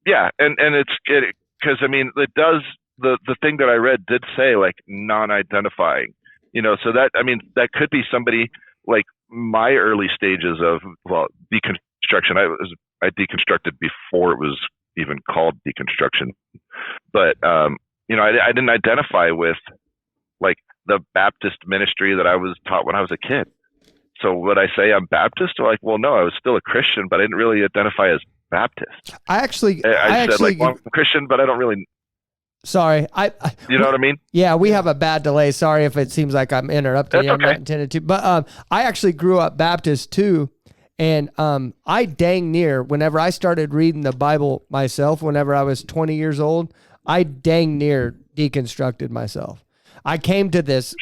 Yeah. And it's because I mean, it does, the thing that I read did say like non-identifying, so that, I mean, that could be somebody like my early stages of, deconstruction. I deconstructed before it was even called deconstruction, but, I didn't identify with like the Baptist ministry that I was taught when I was a kid. So would I say I'm Baptist? Or like, well, no, I was still a Christian, but I didn't really identify as Baptist. I I said like, well, I'm a Christian, but I don't really. Sorry, You know what I mean? Yeah, we have a bad delay. Sorry if it seems like I'm interrupting. That's I'm okay. not intended to. But I actually grew up Baptist too. And I dang near, whenever I started reading the Bible myself, whenever I was 20 years old, I dang near deconstructed myself. I came to this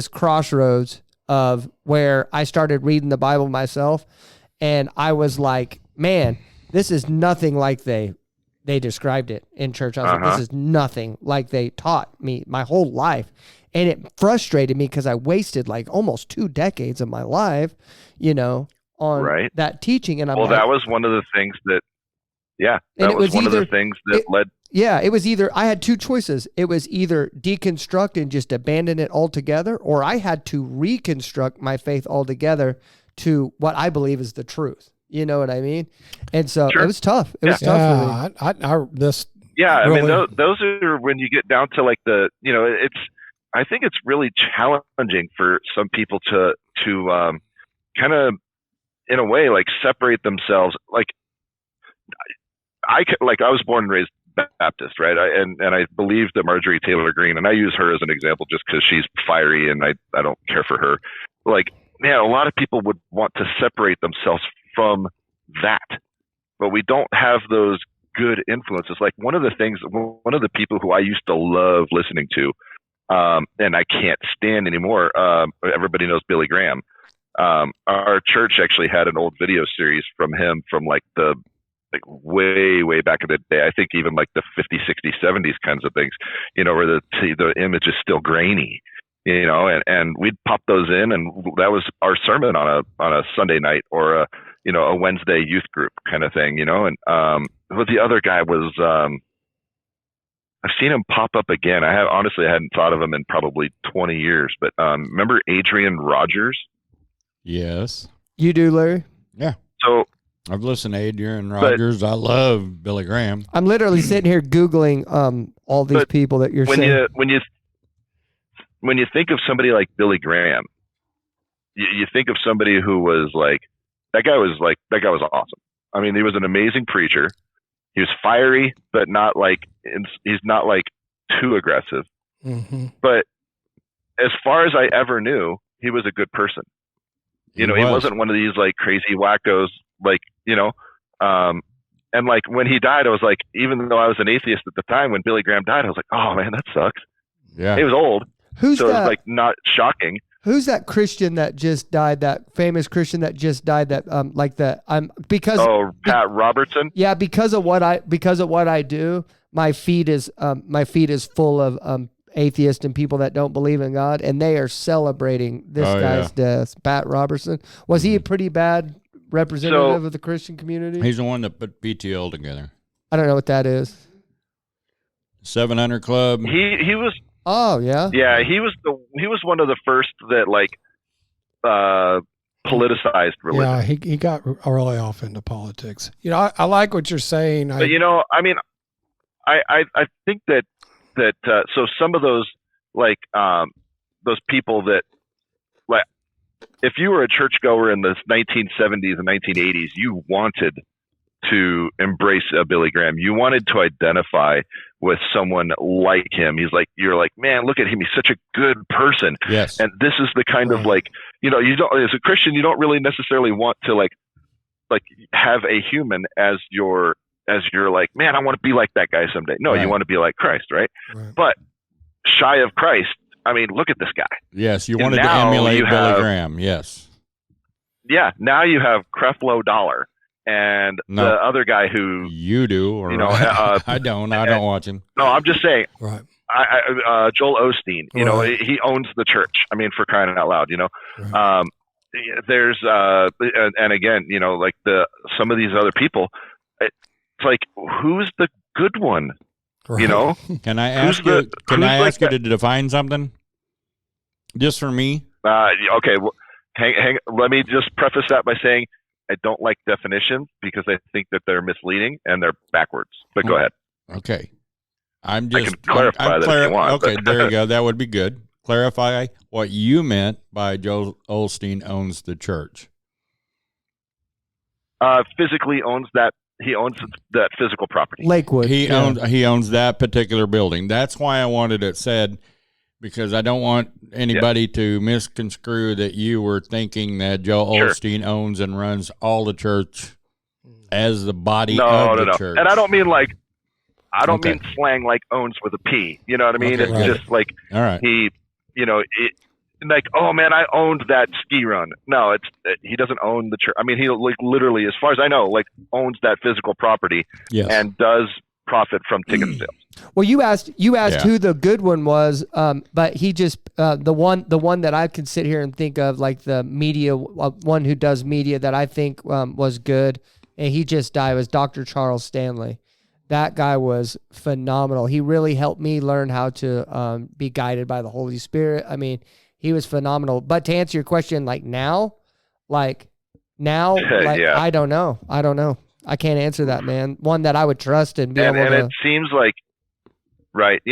crossroads of where I started reading the Bible myself. And I was like, man, this is nothing like they described it in church. I was like, this is nothing like they taught me my whole life. And it frustrated me because I wasted like almost 2 decades of my life, on that teaching. And that was one of the things that, that was one of the things that led. Yeah, it was either, I had 2 choices. It was either deconstruct and just abandon it altogether, or I had to reconstruct my faith altogether to what I believe is the truth. You know what I mean? And so it was tough. It was tough for me. I mean, those are when you get down to like I think it's really challenging for some people to kind of, in a way, like separate themselves. Like I was born and raised Baptist, right? And I believe that Marjorie Taylor Greene, and I use her as an example just because she's fiery and I don't care for her. Like, man, a lot of people would want to separate themselves from that, but we don't have those good influences. Like one of the people who I used to love listening to, and I can't stand anymore. Everybody knows Billy Graham. Our church actually had an old video series from him from like way back in the day. I think even like the 50s, 60s, 70s kinds of things, where the image is still grainy, and we'd pop those in, and that was our sermon on a Sunday night or a Wednesday youth group kind of thing, and but the other guy was, I've seen him pop up again. I hadn't thought of him in probably 20 years, but remember Adrian Rogers? Yes. You do, Larry? Yeah. So I've listened to Adrian Rogers. I love Billy Graham. I'm literally sitting here Googling all these people that you're saying. When you think of somebody like Billy Graham, you think of somebody who was like, that guy was awesome. I mean, he was an amazing preacher. He was fiery, but not like, he's not like too aggressive. Mm-hmm. But as far as I ever knew, he was a good person. He wasn't one of these like crazy wackos, like, and like when he died, I was like, even though I was an atheist at the time, when Billy Graham died, I was like, oh man, that sucks. Yeah. He was old. So it was like not shocking. Who's that Christian that just died? That famous Christian that just died? That Pat Robertson. Yeah, because of what I do, my feed is full of atheists and people that don't believe in God, and they are celebrating this guy's death. Pat Robertson, was he a pretty bad representative of the Christian community? He's the one that put BTL together. I don't know what that is. 700 Club. He was. Oh yeah. Yeah, he was one of the first that like politicized religion. Yeah, he got really off into politics. I like what you're saying. But I mean, I think that so some of those like those people that like, if you were a churchgoer in the 1970s and 1980s, you wanted to embrace Billy Graham. You wanted to identify with someone like him. You're like, man, look at him. He's such a good person. Yes. And this is the kind of like, you don't, as a Christian, you don't really necessarily want to like have a human as your like, man, I want to be like that guy someday. No, you want to be like Christ, right? But shy of Christ, I mean, look at this guy. Yes, you wanted to emulate Billy Graham. Yes. Yeah, now you have Creflo Dollar and the other guy who you do, or I don't watch him. No, I'm just saying. Right. Joel Osteen. He owns the church. I mean, for crying out loud, Right. There's and again, like some of these other people. It's like, who's the good one? Right. Can I ask you? Can I ask you to define something? Just for me. Okay. Well, hang. Let me just preface that by saying I don't like definitions because I think that they're misleading and they're backwards. But go ahead. Okay. I'm I just can clarify that if you want. Okay, but- there you go. That would be good. Clarify what you meant by Joel Osteen owns the church. Physically owns that. He owns that physical property. Lakewood. He yeah. owns that particular building. That's why I wanted it said, because I don't want anybody to misconstrue that you were thinking that Joel Sure. Osteen owns and runs all the church as the body No, of no, the no. church. And I don't mean like, I don't Okay. mean slang like owns with a P. You know what I mean? Okay, It's right. just like All right. he, like, oh man, I owned that ski run. No, he doesn't own the church. I mean, he like literally, as far as I know, like owns that physical property Yes. and does profit from ticket sales. Well, you asked Yeah. who the good one was, but he just the one that I can sit here and think of, like the media one who does media that I think was good, and he just died, was Dr. Charles Stanley. That guy was phenomenal. He really helped me learn how to be guided by the Holy Spirit. I mean, he was phenomenal. But to answer your question, now, Yeah. I don't know. I can't answer that, man. One that I would trust and be And able to. it seems like, right,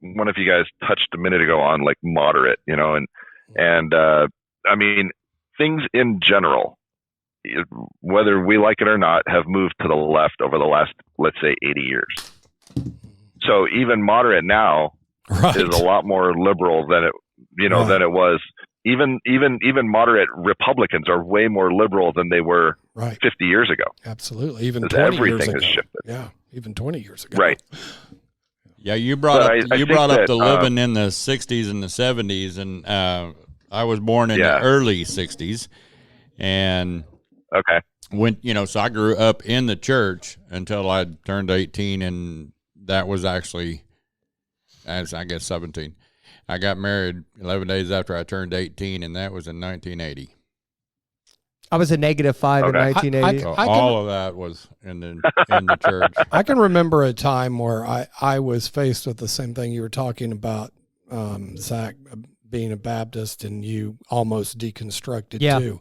one of you guys touched a minute ago on like moderate, and I mean, things in general, whether we like it or not, have moved to the left over the last, let's say, 80 years. So even moderate now Right. is a lot more liberal than it, Right. than it was. Even moderate Republicans are way more liberal than they were Right. 50 years ago. Absolutely. Even Because 20 years everything ago. has shifted. Yeah. Even 20 years ago. Right. Yeah, you brought But up I you think brought up that, the living in the 60s and the 70s, and I was born in Yeah. the early 60s, and Okay. so I grew up in the church until I turned 18, and that was actually, as I guess 17. I got married 11 days after I turned 18, and that was in 1980. I was a -5 in Okay. 1980. So I can- all of that was in the church. I can remember a time where I was faced with the same thing you were talking about, Zach, being a Baptist, and you almost deconstructed Yeah. too.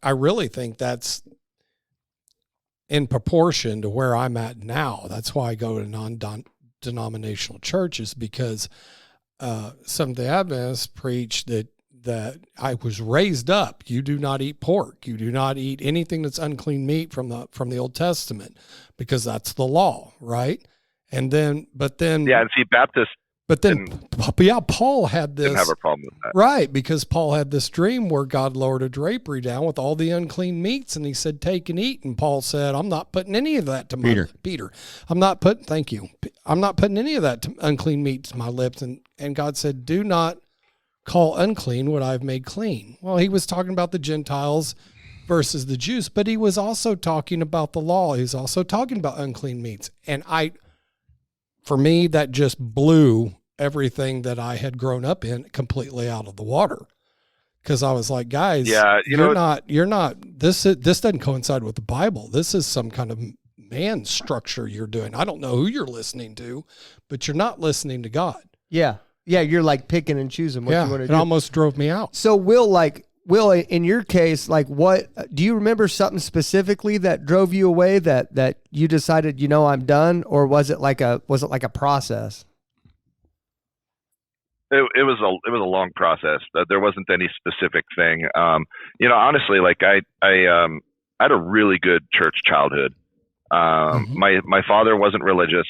I really think that's in proportion to where I'm at now. That's why I go to non-denominational churches, because Seventh-day Adventists preach that I was raised up. You do not eat pork. You do not eat anything that's unclean meat from the Old Testament, because that's the law, right? Yeah, and see, Baptists Paul had this. didn't have a problem with that. Right, because Paul had this dream where God lowered a drapery down with all the unclean meats, and he said, "Take and eat." And Paul said, "I'm not putting any of that to my Peter. I'm not putting any of that unclean meat to my lips." And God said, "Do not call unclean what I've made clean." Well, he was talking about the Gentiles versus the Jews, but he was also talking about the law. He was also talking about unclean meats, and for me, that just blew everything that I had grown up in completely out of the water. Because I was like, guys, Yeah, you're not, this doesn't coincide with the Bible. This is some kind of man structure you're doing. I don't know who you're listening to, but you're not listening to God. Yeah. Yeah, you're like picking and choosing what you want to it do. almost drove me out. So Will, in your case, what do you remember something specifically that drove you away, that you decided, I'm done, or was it like a process? It was a long process. There wasn't any specific thing. Honestly, like I had a really good church childhood. My father wasn't religious,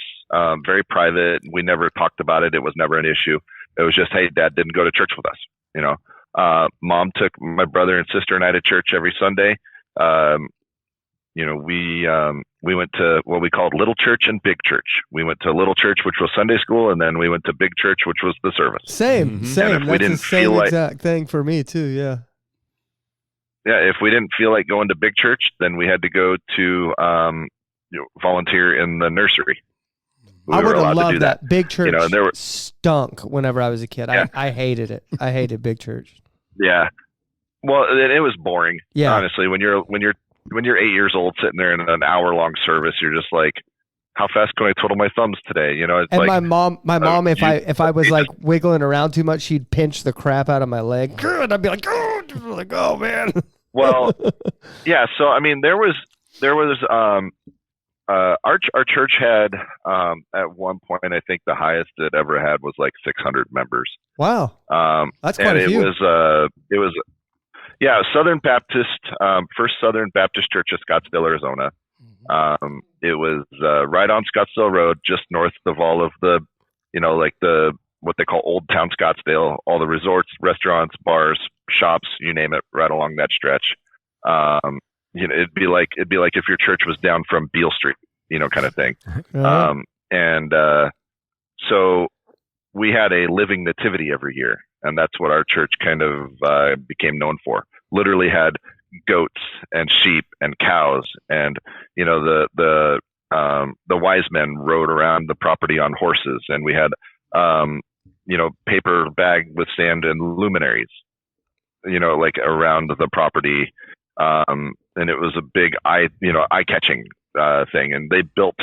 very private. We never talked about it. It was never an issue. It was just, hey, Dad didn't go to church with us. Mom took my brother and sister and I to church every Sunday. We went to what we called little church and big church. We went to little church, which was Sunday school, and then we went to big church, which was the service. Same. And if That's we the didn't same feel like- exact thing for me too. Yeah. Yeah, if we didn't feel like going to big church, then we had to go to volunteer in the nursery. We I were would have allowed to do loved that. Big church and there were- stunk whenever I was a kid. Yeah. I hated it. I hated big church. Yeah. Well, it was boring. Yeah. Honestly, when you're 8 years old sitting there in an hour-long service, you're just like, how fast can I twiddle my thumbs today? It's And like, my mom, if I was you like wiggling around too much, she'd pinch the crap out of my leg. And I'd be like, oh man. well, yeah. So I mean, there was our church had at one point, I think the highest it ever had was like 600 members. Wow. That's quite and a few. It was Southern Baptist, First Southern Baptist Church of Scottsdale, Arizona. It was right on Scottsdale Road, just north of all of the, like what they call Old Town Scottsdale, all the resorts, restaurants, bars, shops, you name it, right along that stretch. It'd be like if your church was down from Beale Street, kind of thing. So we had a living nativity every year, and that's what our church kind of became known for. Literally had goats and sheep and cows, and the wise men rode around the property on horses, and we had paper bag with sand and luminaries, like around the property, and it was a big eye-catching thing. And they built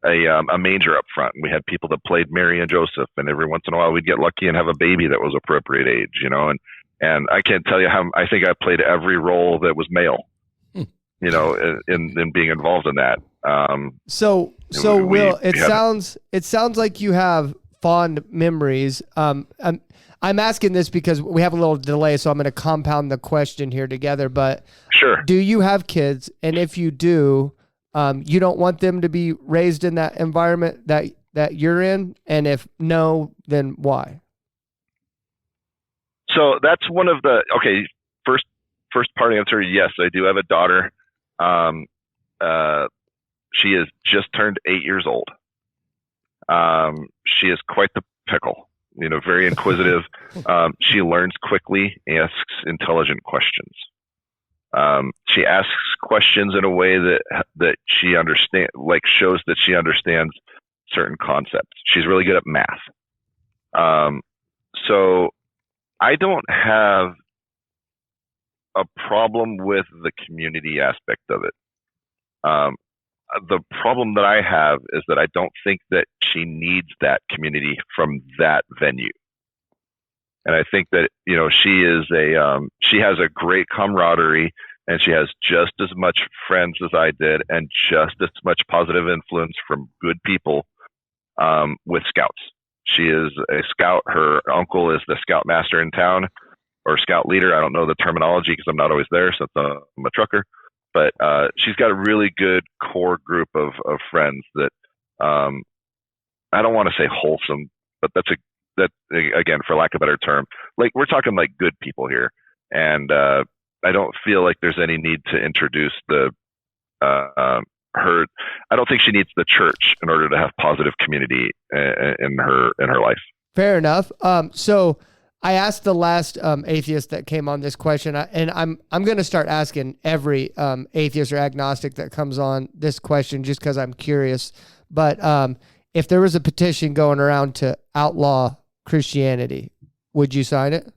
a manger up front, and we had people that played Mary and Joseph, and every once in a while we'd get lucky and have a baby that was appropriate age, and I can't tell you how I think I played every role that was male, in being involved in that. So Will, it sounds like you have fond memories. I'm asking this because we have a little delay, so I'm going to compound the question here together. But sure, do you have kids? And if you do, you don't want them to be raised in that environment that you're in? And if no, then why? So that's one of the first part answer. Yes, I do have a daughter. She has just turned 8 years old. She is quite the pickle, very inquisitive. She learns quickly, asks intelligent questions. She asks questions in a way that she shows that she understands certain concepts. She's really good at math. So I don't have a problem with the community aspect of it. The problem that I have is that I don't think that she needs that community from that venue. And I think that, she has a great camaraderie, and she has just as much friends as I did, and just as much positive influence from good people, with scouts. She is a scout. Her uncle is the scout master in town, or scout leader. I don't know the terminology because I'm not always there since I'm a trucker. But she's got a really good core group of friends that I don't want to say wholesome, but that again, for lack of a better term, like we're talking like good people here, and I don't feel like there's any need to introduce her. I don't think she needs the church in order to have positive community in her life. Fair enough. So I asked the last atheist that came on this question, and I'm going to start asking every atheist or agnostic that comes on this question just because I'm curious. But if there was a petition going around to outlaw Christianity, would you sign it?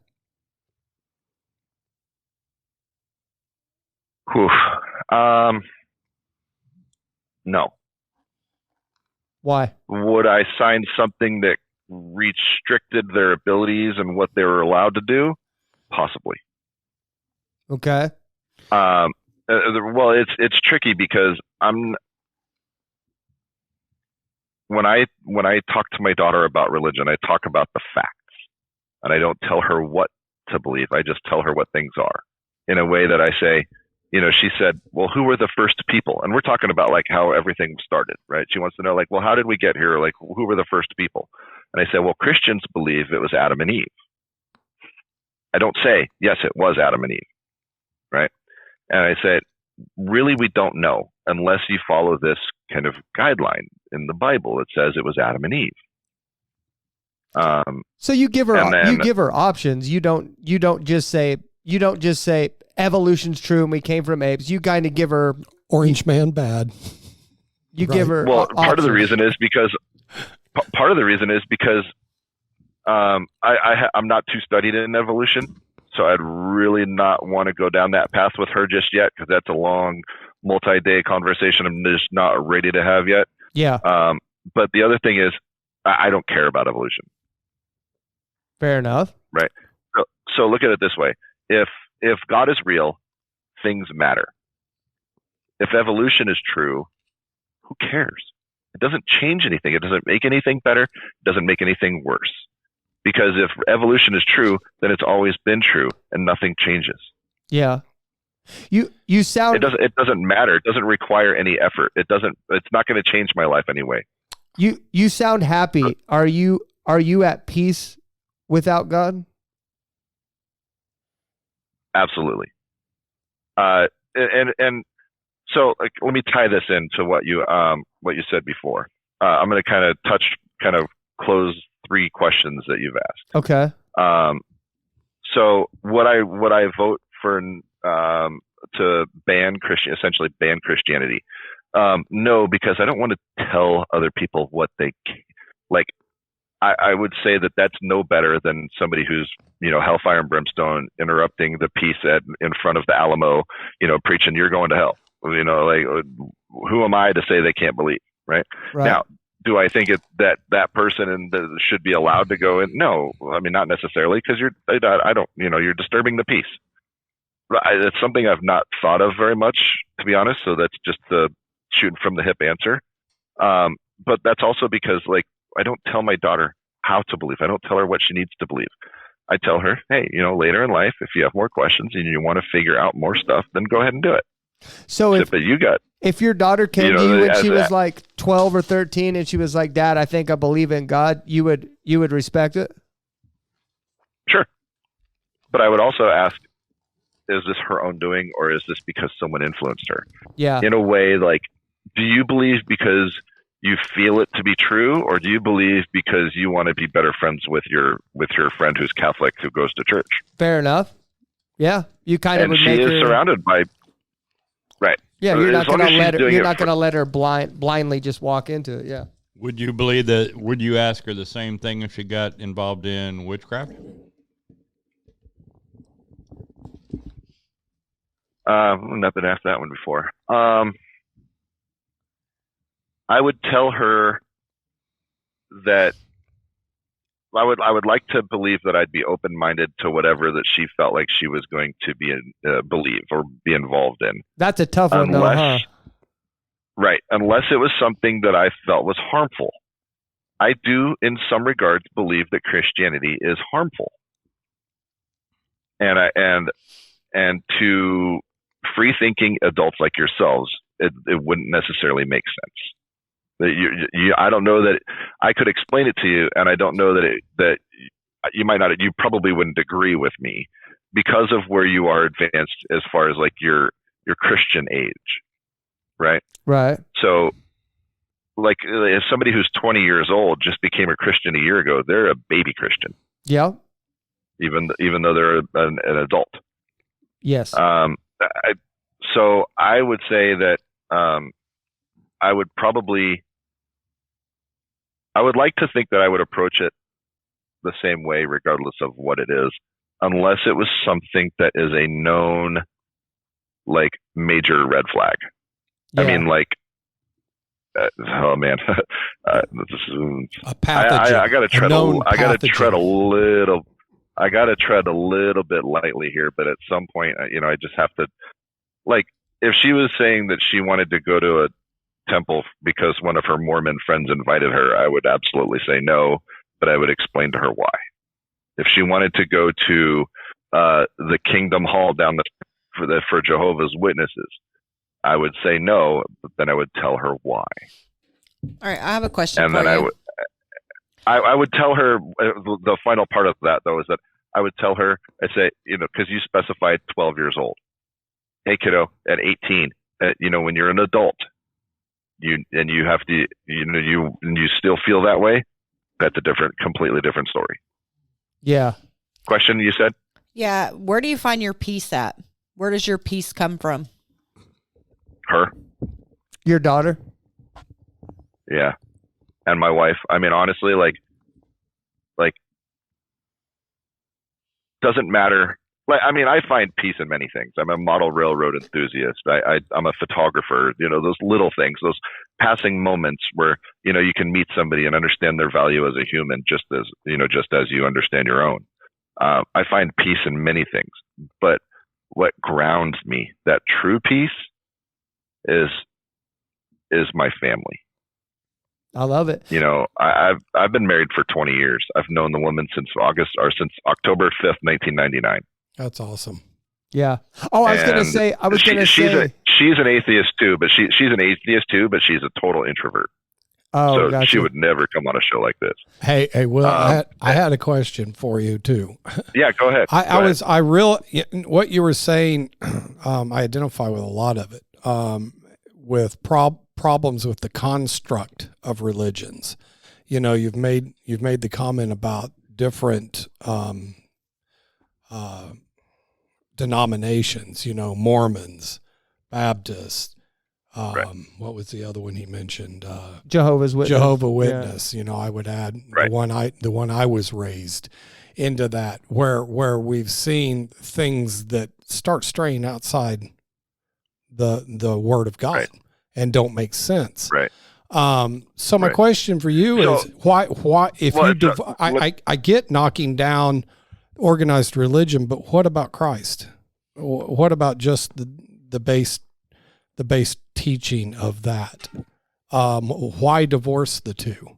No. Why? Would I sign something that restricted their abilities and what they were allowed to do? Possibly. Okay. Well, it's tricky because when I talk to my daughter about religion, I talk about the facts, and I don't tell her what to believe. I just tell her what things are, in a way that I say, she said, well, who were the first people? And we're talking about like how everything started, right? She wants to know, like, well, how did we get here? Like, who were the first people? And I said, well, Christians believe it was Adam and Eve. I don't say, yes, it was Adam and Eve, right? And I said, really, we don't know unless you follow this kind of guideline in the Bible. It says it was Adam and Eve. So you give her options. You don't just say evolution's true and we came from apes. You kind of give her orange man bad. You give her part of the reason is because I'm not too studied in evolution, so I'd really not want to go down that path with her just yet, because that's a long multi-day conversation I'm just not ready to have yet. Yeah. But the other thing is, I don't care about evolution. Fair enough. Right. So look at it this way. If God is real, things matter. If evolution is true, who cares? It doesn't change anything. It doesn't make anything better. It doesn't make anything worse. Because if evolution is true, then it's always been true, and nothing changes. Yeah. You sound It doesn't matter. It doesn't require any effort. It's not going to change my life anyway. you sound happy. Are you at peace without God? Absolutely. And so let me tie this into what you said before. I'm going to kind of close 3 questions that you've asked. Okay. So would I vote for to essentially ban Christianity? No, because I don't want to tell other people what they like. I would say that that's no better than somebody who's, hellfire and brimstone, interrupting the peace in front of the Alamo, preaching you're going to hell. Like, who am I to say they can't believe, right? Now, do I think that person should be allowed to go in? No, I mean, not necessarily, because you're disturbing the peace. It's something I've not thought of very much, to be honest. So that's just the shooting from the hip answer. But that's also because, like, I don't tell my daughter how to believe. I don't tell her what she needs to believe. I tell her, hey, later in life, if you have more questions and you want to figure out more stuff, then go ahead and do it. So if your daughter came to you when she was like 12 or 13 and she was like, Dad, I think I believe in God, you would respect it? Sure. But I would also ask, is this her own doing, or is this because someone influenced her? Yeah. In a way, like, do you believe because you feel it to be true, or do you believe because you want to be better friends with your friend who's Catholic who goes to church? Fair enough. Yeah, you kind of. And would she make is her surrounded by. Right. Yeah, So you're not going to let her. You're not for- going to let her blindly just walk into it. Yeah. Would you believe that? Would you ask her the same thing if she got involved in witchcraft? I've not been asked that one before. I would tell her that I would like to believe that I'd be open-minded to whatever that she felt like she was going to be believe or be involved in. That's a tough one, though, huh? Right, unless it was something that I felt was harmful. I do, in some regards, believe that Christianity is harmful, and to free-thinking adults like yourselves, it wouldn't necessarily make sense. I don't know that I could explain it to you, and I don't know that you might not. You probably wouldn't agree with me because of where you are advanced as far as like your Christian age, right? Right. So, like, if somebody who's 20 years old just became a Christian a year ago, they're a baby Christian. Yeah. Even though they're an adult. Yes. So I would say that I would like to think that I would approach it the same way, regardless of what it is, unless it was something that is a known, like, major red flag. Yeah. I mean, like, oh man, this is A pathogen. I gotta tread. known I gotta pathogen. tread a little. I gotta tread a little bit lightly here, but at some point, I just have to. Like, if she was saying that she wanted to go to a temple because one of her Mormon friends invited her, I would absolutely say no, but I would explain to her why. If she wanted to go to the Kingdom Hall down for Jehovah's Witnesses, I would say no, but then I would tell her why. All right, I have a question And for then you. I would tell her the final part of that, though, is that I would tell her, I'd say, because you specified 12 years old. Hey, kiddo, at 18, when you're an adult, you have to, you still feel that way. That's a completely different story. Yeah. Question you said? Yeah, where do you find your peace at? Where does your peace come from? Her. Your daughter? Yeah. And my wife. I mean, honestly, like, doesn't matter. Like, I mean, I find peace in many things. I'm a model railroad enthusiast. I'm a photographer. Those little things, those passing moments where, you can meet somebody and understand their value as a human, just as you understand your own. I find peace in many things, but what grounds me, that true peace, is is my family. I love it. You know, I've been married for 20 years. I've known the woman since October 5th, 1999. That's awesome. Yeah. Oh, I was going to say, she's an atheist too, but she's an atheist too, but she's a total introvert. Oh, so gotcha. she would never come on a show like this. Hey, Will, I had a question for you too. Yeah, go ahead. What you were saying, I identify with a lot of it, with problems with the construct of religions. You know, you've made the comment about different, denominations, you know, Mormons, Baptists, right. What was the other one he mentioned? Jehovah's Witness. Jehovah's Witness. Yeah. You know, I would add right. the one I was raised into that, where we've seen things that start straying outside the Word of God, right, and don't make sense. Right. So my question for you is why if I get knocking down organized religion, but what about Christ? What about just the base teaching of that? Why divorce the two?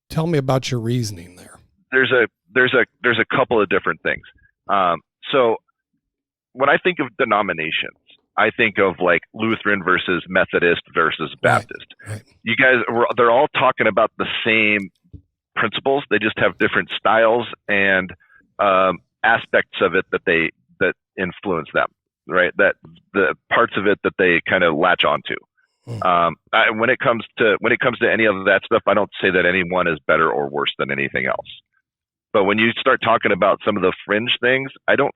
Tell me about your reasoning there. There's a couple of different things. So when I think of denominations, I think of like Lutheran versus Methodist versus Baptist. Right. You guys, they're all talking about the same principles. They just have different styles and aspects of it that influence them, right? That the parts of it that they kind of latch onto. When it comes to any of that stuff, I don't say that any one is better or worse than anything else. But when you start talking about some of the fringe things, I don't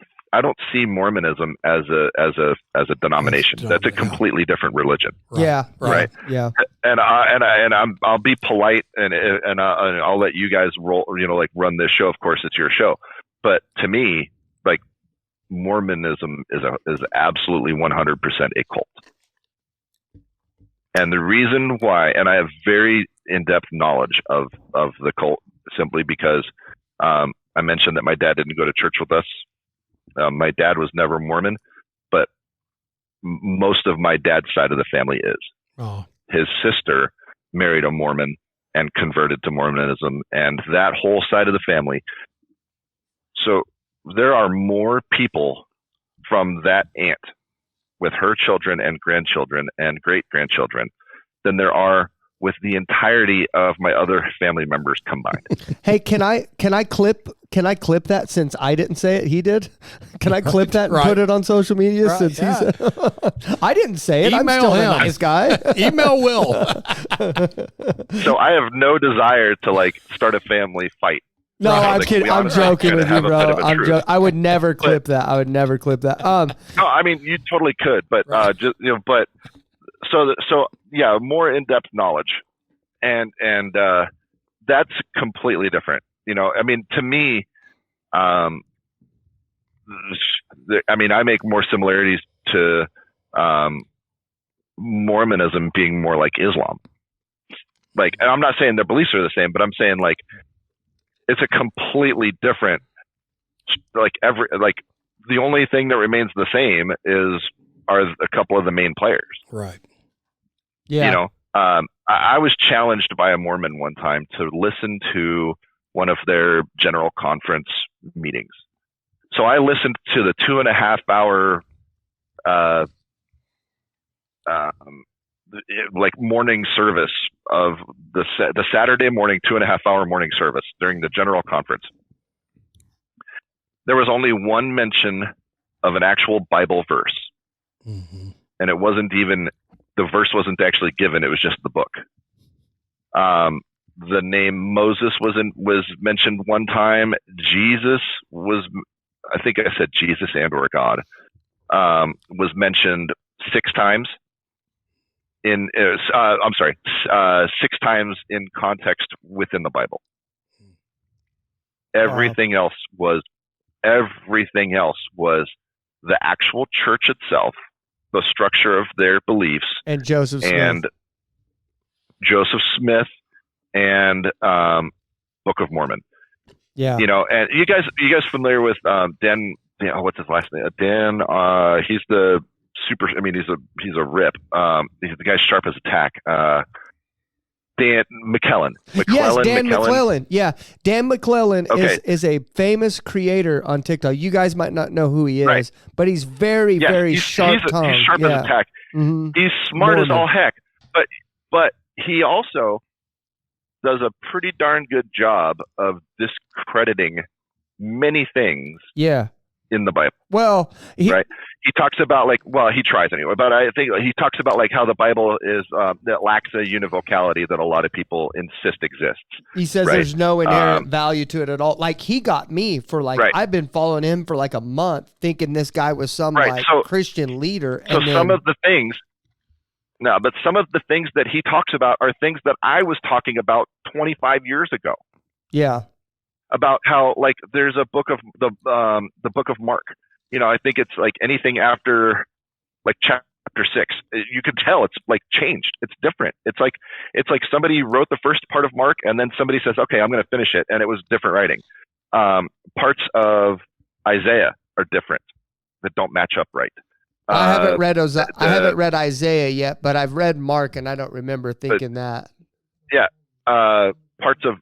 see Mormonism as a denomination. That's a completely different religion. Right. Yeah. Right. Yeah. And I'll be polite and I'll let you guys roll. You know, like run this show. Of course, it's your show. But to me, like Mormonism is absolutely 100% a cult. And the reason why, and I have very in-depth knowledge of the cult, simply because I mentioned that my dad didn't go to church with us. My dad was never Mormon, but most of my dad's side of the family is. Oh. His sister married a Mormon and converted to Mormonism, and that whole side of the family. So there are more people from that aunt with her children and grandchildren and great-grandchildren than there are with the entirety of my other family members combined. Hey, can I clip that since I didn't say it? He did. Can I clip that and put it on social media since he said I didn't say it. I'm still a nice guy. Email Will. So I have no desire to like start a family fight. No, I'm kidding. I'm joking with you, bro. I would never clip that. I would never clip that. No, I mean you totally could, but just but so yeah, more in-depth knowledge, and that's completely different. You know, I mean, to me, I mean, I make more similarities to Mormonism being more like Islam. Like, and I'm not saying their beliefs are the same, but I'm saying like it's a completely different. Like the only thing that remains the same are a couple of the main players. Right. Yeah. You know, I was challenged by a Mormon one time to listen to one of their general conference meetings. So I listened to the 2.5 hour, like morning service of the Saturday morning 2.5 hour morning service during the general conference. There was only one mention of an actual Bible verse. Mm-hmm. And it wasn't even, the verse wasn't actually given. It was just the book. The name Moses was mentioned one time. Jesus was, I think I said Jesus and or God, was mentioned 6 times in, 6 times in context within the Bible. Everything else was the actual church itself, the structure of their beliefs, and Joseph Smith and Book of Mormon. Yeah. You know, and you guys familiar with Dan, what's his last name? Dan, he's the super. I mean, he's a rip. He's the guy's sharp as a tack. Dan McClellan. Yes, Dan McClellan. Yeah, Dan McClellan Okay. is a famous creator on TikTok. You guys might not know who he is, Right. but he's very, Yeah, very he's sharp-tongued. He's sharp as a tack. Mhm. He's smart as Norman. all heck. But he also does a pretty darn good job of discrediting many things Yeah. in the Bible. Well, Right. He talks about he tries anyway, but I think he talks about how the Bible is that lacks a univocality that a lot of people insist exists. he says Right. there's no inherent value to it at all. Like he got me for Right. I've been following him for a month, thinking this guy was some Right. So- Christian leader. So And then, some of the things that he talks about are things that I was talking about 25 years ago. yeah, About how there's a book of the book of Mark. I think it's anything after chapter 6. You can tell it's changed. It's different. It's like somebody wrote the first part of Mark and then somebody says, okay, I'm going to finish it, and it was different writing. Parts of Isaiah are different that don't match up right. I haven't read I haven't read Isaiah yet, but I've read Mark, and I don't remember thinking that. Yeah, parts of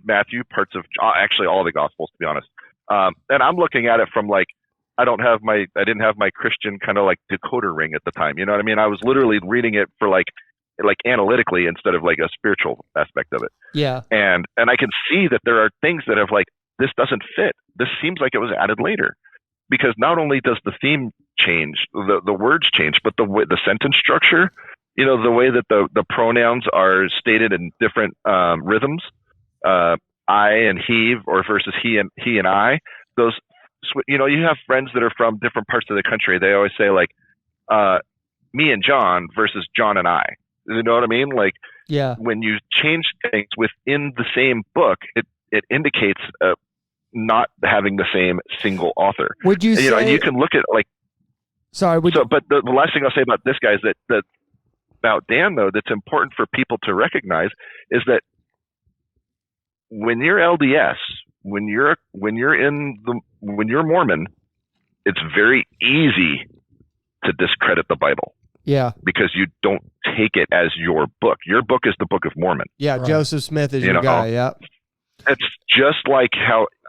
Matthew, parts of actually all of the Gospels, to be honest. And I'm looking at it from I didn't have my Christian kind of decoder ring at the time. You know what I mean? I was literally reading it for analytically instead of a spiritual aspect of it. Yeah, And I can see that there are things that have this doesn't fit. This seems like it was added later, because not only does the theme change, the words change, but the sentence structure. The way that the pronouns are stated in different rhythms. I and he, or versus he and I. Those, you have friends that are from different parts of the country. They always say me and John versus John and I. You know what I mean? yeah. When you change things within the same book, it indicates not having the same single author. Would you say? And you can look at Sorry. But the last thing I'll say about this guy is that about Dan, though, that's important for people to recognize is that when you're LDS, when you're Mormon, it's very easy to discredit the Bible. Yeah. Because you don't take it as your book. Your book is the Book of Mormon. Yeah. Right. Joseph Smith is your guy. Yeah. It's just like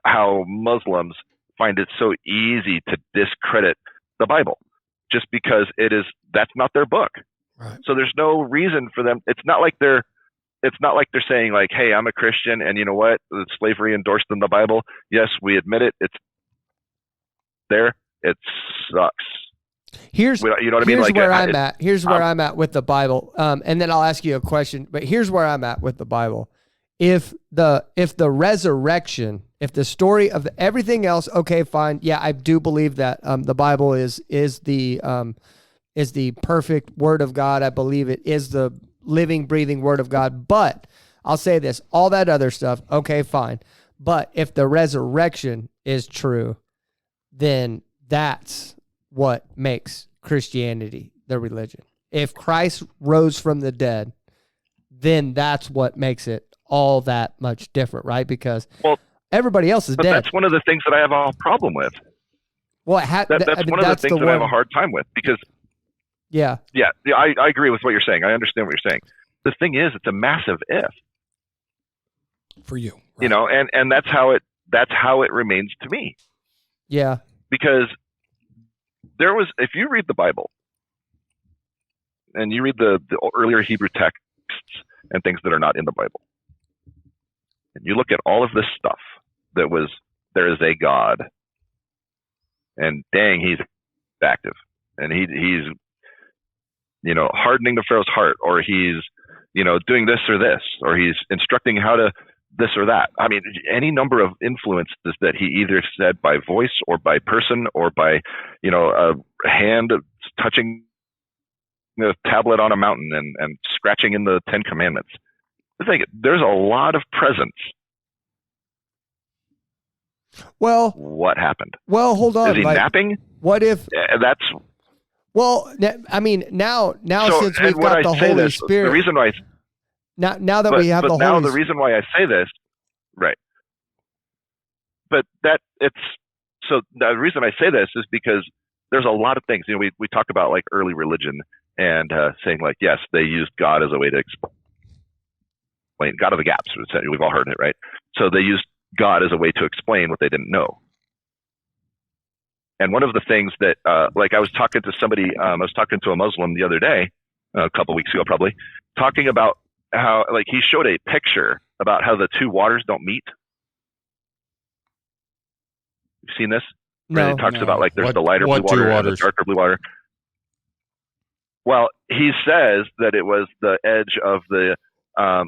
how Muslims find it so easy to discredit the Bible, just because that's not their book. Right. So there's no reason for them. It's not like they're saying hey, I'm a Christian, and you know what? Slavery endorsed in the Bible. Yes, we admit it. It's there. It sucks. Here's you know what I mean? where I'm at. Here's where I'm at with the Bible. And then I'll ask you a question. But here's where I'm at with the Bible. If the resurrection, if the story of everything else, okay, fine. Yeah, I do believe that the Bible is the perfect Word of God. I believe it is the living, breathing Word of God. But I'll say this: all that other stuff, okay, fine. But if the resurrection is true, then that's what makes Christianity the religion. If Christ rose from the dead, then that's what makes it all that much different, right? Because everybody else is dead. That's one of the things that I have a problem with. Well, That's one of the things that I have a hard time with, because yeah, I agree with what you're saying. I understand what you're saying. The thing is, it's a massive if For you. Right. and that's how it remains to me. Yeah. Because if you read the Bible and you read the earlier Hebrew texts and things that are not in the Bible, and you look at all of this stuff that was, there is a God, and dang, he's active, and he's hardening the Pharaoh's heart, or he's doing this or this, or he's instructing how to this or that. I mean, any number of influences that he either said by voice or by person or by, a hand touching the tablet on a mountain and scratching in the 10 Commandments. There's a lot of presence. Well, what happened? Well, hold on. Is he napping? What if that's? Well, I mean, now So, since we've and when got I the say Holy this, Spirit, the reason why now that we have the now Holy the reason why I say this, right? But the reason I say this is because there's a lot of things. We talk about like early religion and saying like, yes, they used God as a way to explain God of the gaps. We've all heard it, right? So they used God as a way to explain what they didn't know. And one of the things that, like I was talking to somebody, I was talking to a Muslim the other day, a couple weeks ago probably, talking about how, like, he showed a picture about how the two waters don't meet. You've seen this? Where No. it talks about like there's the lighter blue what two water and the waters? darker blue water. Well, he says that it was the edge of the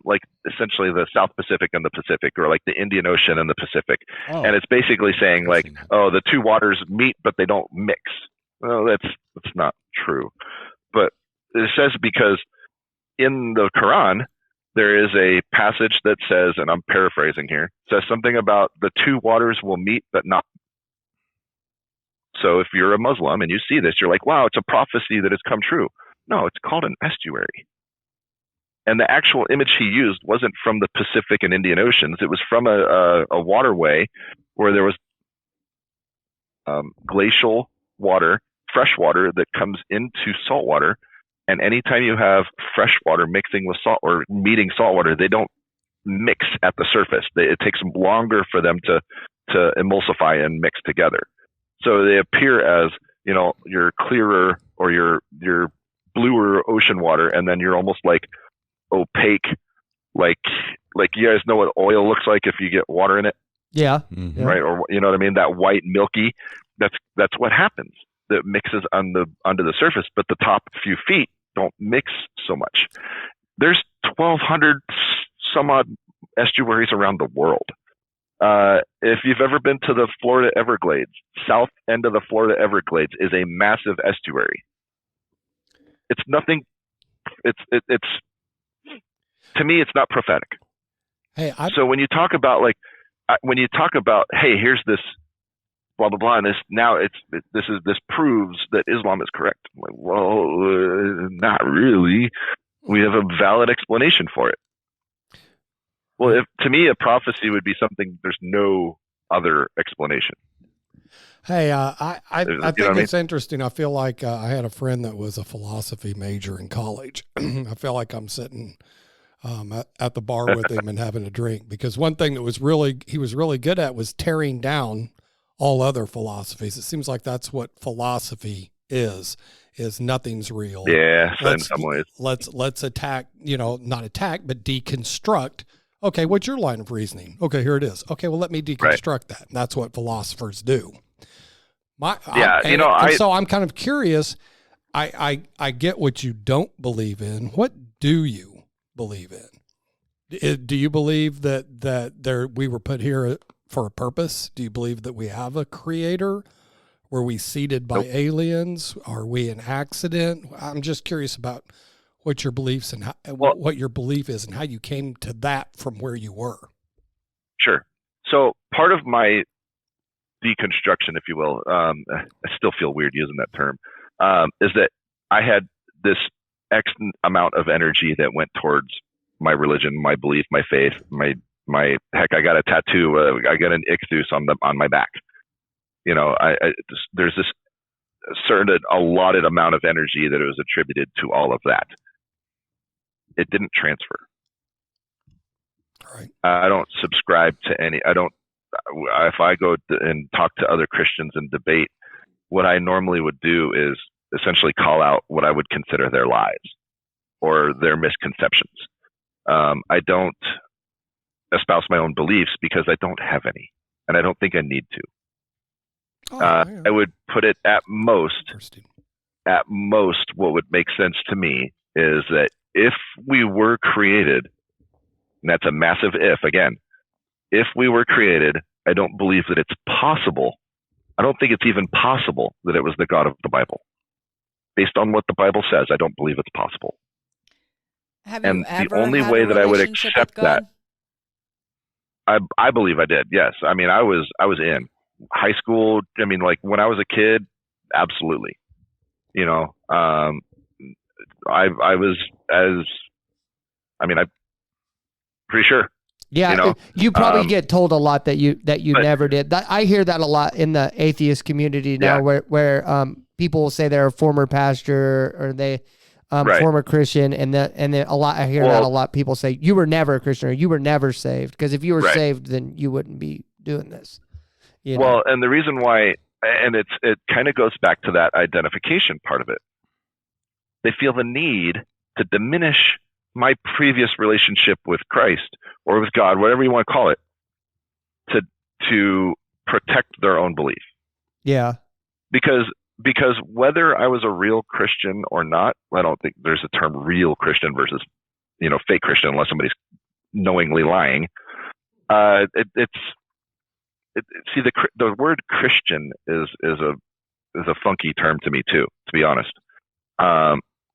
like essentially the South Pacific and the Pacific, or like the Indian Ocean and the Pacific. Oh. And it's basically saying like, oh, the two waters meet but they don't mix. Well, that's not true. But it says, because in the Quran there is a passage that says, and I'm paraphrasing here, says something about the two waters will meet but not. So if you're a Muslim and you see this, you're like, wow, it's a prophecy that has come true. No, it's called an estuary. And the actual image he used wasn't from the Pacific and Indian Oceans. It was from a waterway where there was glacial water, fresh water that comes into salt water. And anytime you have fresh water mixing with salt or meeting salt water, they don't mix at the surface. It takes longer for them to emulsify and mix together. So they appear as, you know, your clearer or your bluer ocean water, and then you're almost like opaque, like you guys know what oil looks like if you get water in it, Yeah. Mhm. right? Or you know what I mean? That white milky. That's what happens. That mixes under the surface, but the top few feet don't mix so much. There's 1,200 some odd estuaries around the world. If you've ever been to the Florida Everglades, south end of the Florida Everglades is a massive estuary. It's nothing. It's to me, it's not prophetic. Hey, So when you talk about hey, here's this blah blah blah, and this proves that Islam is correct. I'm like, well, not really. We have a valid explanation for it. Well, to me, a prophecy would be something there's no other explanation. Hey, I You know think what I it's interesting. I feel like I had a friend that was a philosophy major in college. I feel like I'm sitting at the bar with him and having a drink, because one thing that he was really good at was tearing down all other philosophies. It seems like that's what philosophy is nothing's real. Yeah, in some ways. Let's attack, not attack, but deconstruct. Okay, what's your line of reasoning? Okay, here it is. Okay, well, let me deconstruct that. And that's what philosophers do. So I'm kind of curious. I get what you don't believe in. What do you believe in? Do you believe that we were put here for a purpose? Do you believe that we have a creator? Were we seeded by aliens? Are we an accident? I'm just curious about what your beliefs and what your belief is and how you came to that from where you were. Sure. So part of my deconstruction, if you will, I still feel weird using that term, is that I had this X amount of energy that went towards my religion, my belief, my faith, my heck, I got a tattoo. I got an ichthus on my back. There's this certain allotted amount of energy that was attributed to all of that. It didn't transfer. All right. I don't subscribe to any. If I go and talk to other Christians and debate, what I normally would do is essentially call out what I would consider their lies or their misconceptions. I don't espouse my own beliefs because I don't have any, and I don't think I need to. I would put it at most, what would make sense to me is that if we were created, and that's a massive if, again, if we were created, I don't believe that it's possible. I don't think it's even possible that it was the God of the Bible. Based on what the Bible says, I don't believe it's possible. Have And you ever the only had way a that I would relationship accept with God? that, I believe I did. Yes. I mean, I was in high school. I mean, like when I was a kid, absolutely. I was I'm pretty sure. Yeah, you probably get told a lot that you never did. I hear that a lot in the atheist community now, where people will say they're a former pastor or they Right. former Christian, and then a lot I hear that a lot. People say you were never a Christian or you were never saved, because if you were Right. saved, then you wouldn't be doing this. You know? Well, and the reason why, and it kind of goes back to that identification part of it. They feel the need to diminish my previous relationship with Christ or with God, whatever you want to call it, to protect their own belief. Yeah. Because whether I was a real Christian or not, I don't think there's a term real Christian versus, fake Christian, unless somebody's knowingly lying. See, the word Christian is a funky term to me too, to be honest.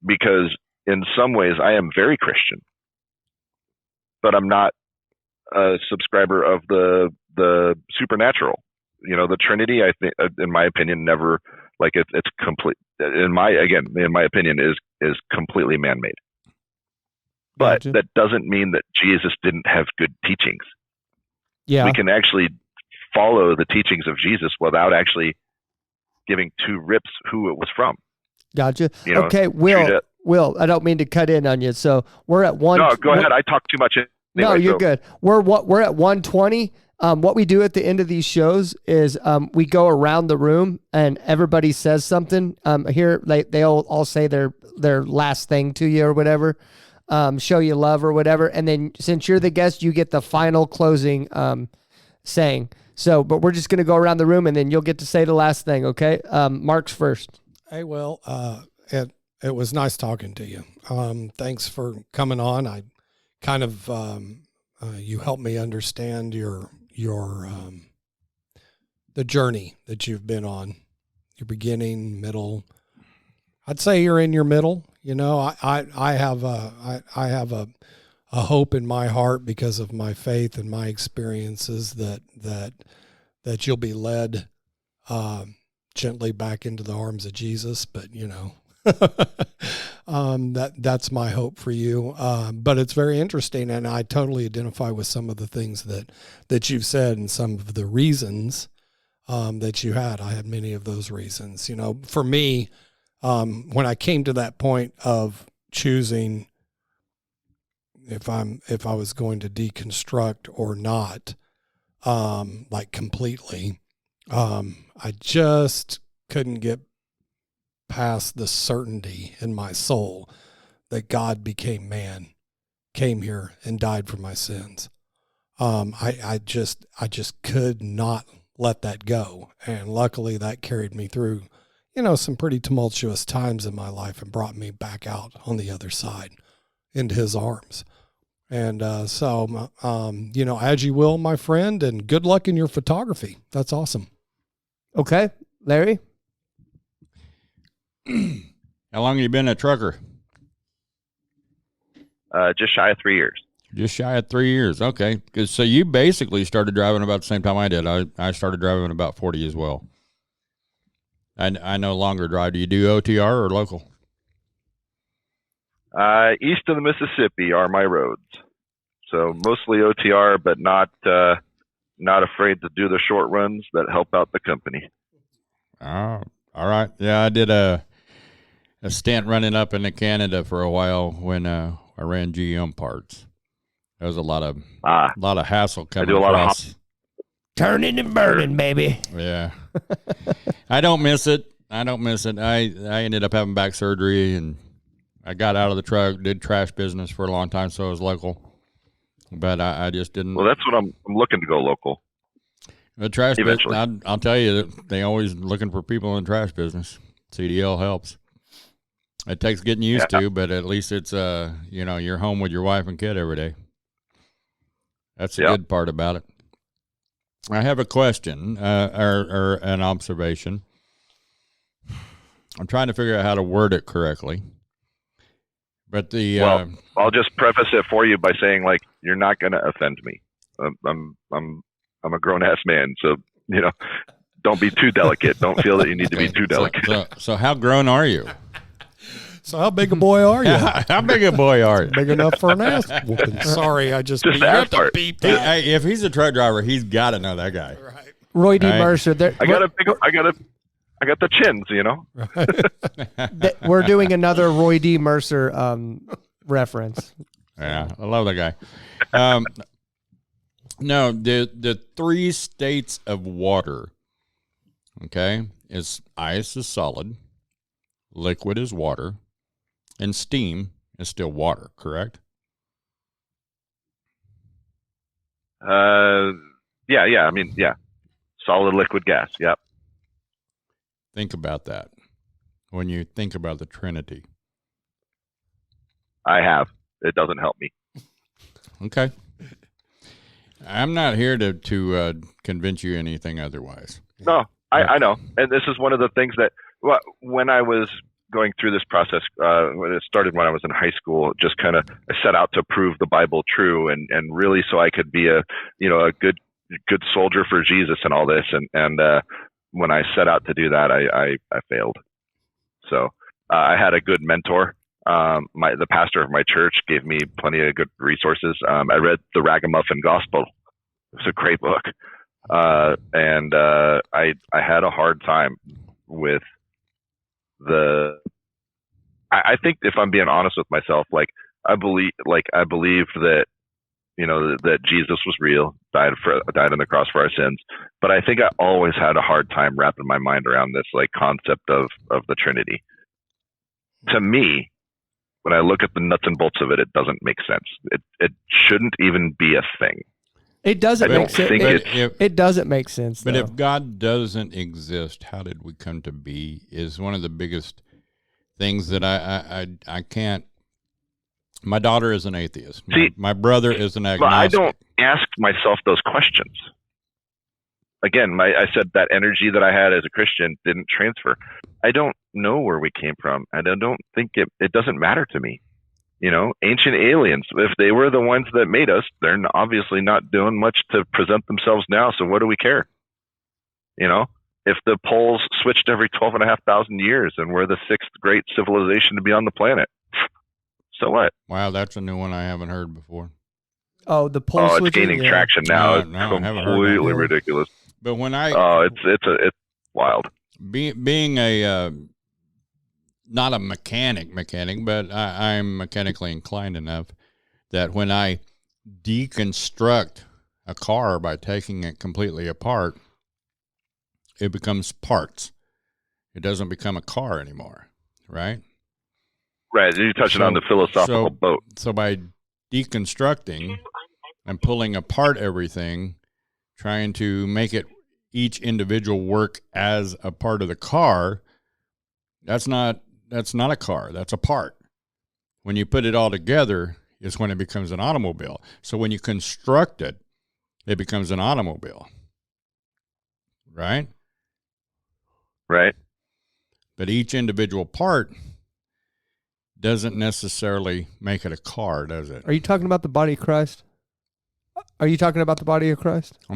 Because in some ways I am very Christian, but I'm not a subscriber of the supernatural. The Trinity, I think, in my opinion, never, like, it's complete. In my opinion, is completely man-made. But Gotcha. that doesn't mean that Jesus didn't have good teachings. Yeah. We can actually follow the teachings of Jesus without actually giving two rips who it was from. Gotcha. You know, Okay, Will, I don't mean to cut in on you. So we're at one. No, go ahead. I talk too much. Anyway, No, you're good. We're at 120. What we do at the end of these shows is we go around the room and everybody says something. Here they all say their last thing to you or whatever, show you love or whatever, and then since you're the guest, you get the final closing saying. So, but we're just gonna go around the room and then you'll get to say the last thing. Okay, Mark's first. Hey, Will, it was nice talking to you. Thanks for coming on. I kind of you helped me understand your the journey that you've been on, your beginning, middle. I'd say you're in your middle. I have a hope in my heart because of my faith and my experiences that you'll be led gently back into the arms of Jesus. But that's my hope for you. But it's very interesting, and I totally identify with some of the things that you've said and some of the reasons that you had. I had many of those reasons. For me, when I came to that point of choosing if I was going to deconstruct or not, like completely, I just couldn't get past the certainty in my soul that God became man, came here and died for my sins. I just could not let that go. And luckily that carried me through, some pretty tumultuous times in my life and brought me back out on the other side into his arms. And so, as you will, my friend, and good luck in your photography. That's awesome. Okay, Larry. How long have you been a trucker? Just shy of 3 years. Just shy of 3 years. Okay. So you basically started driving about the same time I did. I started driving about 40 as well. I no longer drive. Do you do OTR or local? East of the Mississippi are my roads. So mostly OTR, but not afraid to do the short runs that help out the company. Oh, all right. Yeah, I did a stint running up into Canada for a while when I ran GM parts. There was a lot of hassle coming across. Turning and burning, baby. Yeah. I don't miss it. I ended up having back surgery, and I got out of the truck, did trash business for a long time, so I was local. But I just didn't. Well, that's what I'm looking to go local. The trash eventually. business, I'll tell you, they always looking for people in the trash business. CDL helps. It takes getting used to, but at least it's you're home with your wife and kid every day. That's the good part about it. I have a question or an observation. I'm trying to figure out how to word it correctly. But I'll just preface it for you by saying, like, you're not going to offend me. I'm a grown ass man, so don't be too delicate. Don't feel that you need to be too delicate. So how grown are you? So how big a boy are you? How big a boy are you? Big enough for an ass whooping. Sorry, I just the ass part. beep that. Hey, if he's a truck driver, he's got to know that guy. Right. Roy D. Right. Mercer. I got a I got the chins, you know. We're doing another Roy D. Mercer reference. Yeah, I love that guy. No, the three states of water, okay, is ice is solid, liquid is water, and steam is still water, correct? Yeah. I mean, yeah. Solid, liquid, gas. Yep. Think about that when you think about the Trinity. I have. It doesn't help me. Okay. I'm not here to convince you anything otherwise. No, I know. And this is one of the things that when I was going through this process, when it started when I was in high school, just kind of I set out to prove the Bible true and really so I could be a good soldier for Jesus and all this. And when I set out to do that, I failed. So I had a good mentor. The pastor of my church gave me plenty of good resources. I read the Ragamuffin Gospel. It's a great book. And I had a hard time with I think if I'm being honest with myself, I believe that, that Jesus was real, died on the cross for our sins. But I think I always had a hard time wrapping my mind around this concept of the Trinity. To me, when I look at the nuts and bolts of it, it doesn't make sense. It shouldn't even be a thing. It doesn't make sense. It doesn't make sense. But though. if God doesn't exist, how did we come to be? Is one of the biggest things that I can't. My daughter is an atheist. My brother is an agnostic. But I don't ask myself those questions. Again, I said that energy that I had as a Christian didn't transfer. I don't know where we came from, and I don't think it doesn't matter to me. Ancient aliens, if they were the ones that made us, they're obviously not doing much to present themselves now, so what do we care? If the poles switched every 12,500 years and we're the sixth great civilization to be on the planet, so what? Wow, that's a new one I haven't heard before. Oh, the pole switching? It's gaining traction now. No, it's completely ridiculous. But when it's wild. Being a not a mechanic, but I'm mechanically inclined enough that when I deconstruct a car by taking it completely apart, it becomes parts. It doesn't become a car anymore, right? Right. You're touching on the philosophical boat. So by deconstructing and pulling apart everything, trying to make it each individual work as a part of the car, that's not a car. That's a part. When you put it all together is when it becomes an automobile. So when you construct it, it becomes an automobile. Right? Right. But each individual part doesn't necessarily make it a car, does it? Are you talking about the body of Christ? I'm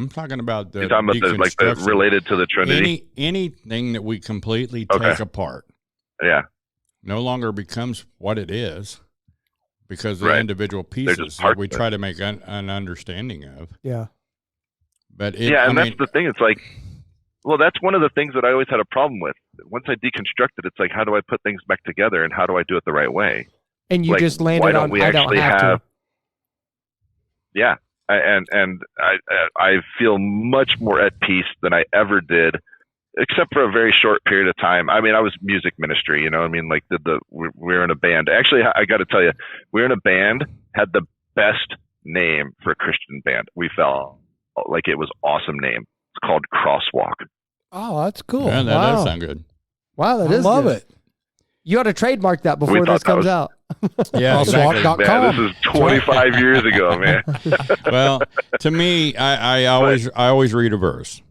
talking about the You're talking about related to the Trinity? Anything that we completely take apart. Yeah. No longer becomes what it is because the individual pieces that we try to make an understanding of. Yeah. But that's the thing. It's that's one of the things that I always had a problem with. Once I deconstructed, it's how do I put things back together and how do I do it the right way? And you just landed on, I don't have to. Yeah. I feel much more at peace than I ever did, except for a very short period of time. I mean, I was music ministry, we were in a band. Actually, I got to tell you, we were in a band, had the best name for a Christian band. We felt like it was awesome name. It's called Crosswalk. Oh, that's cool. Yeah, that does sound good. Wow, I love it. You ought to trademark that before this comes out. Yeah, exactly. Man, this is 25 years ago, man. Well, to me, I always read a verse.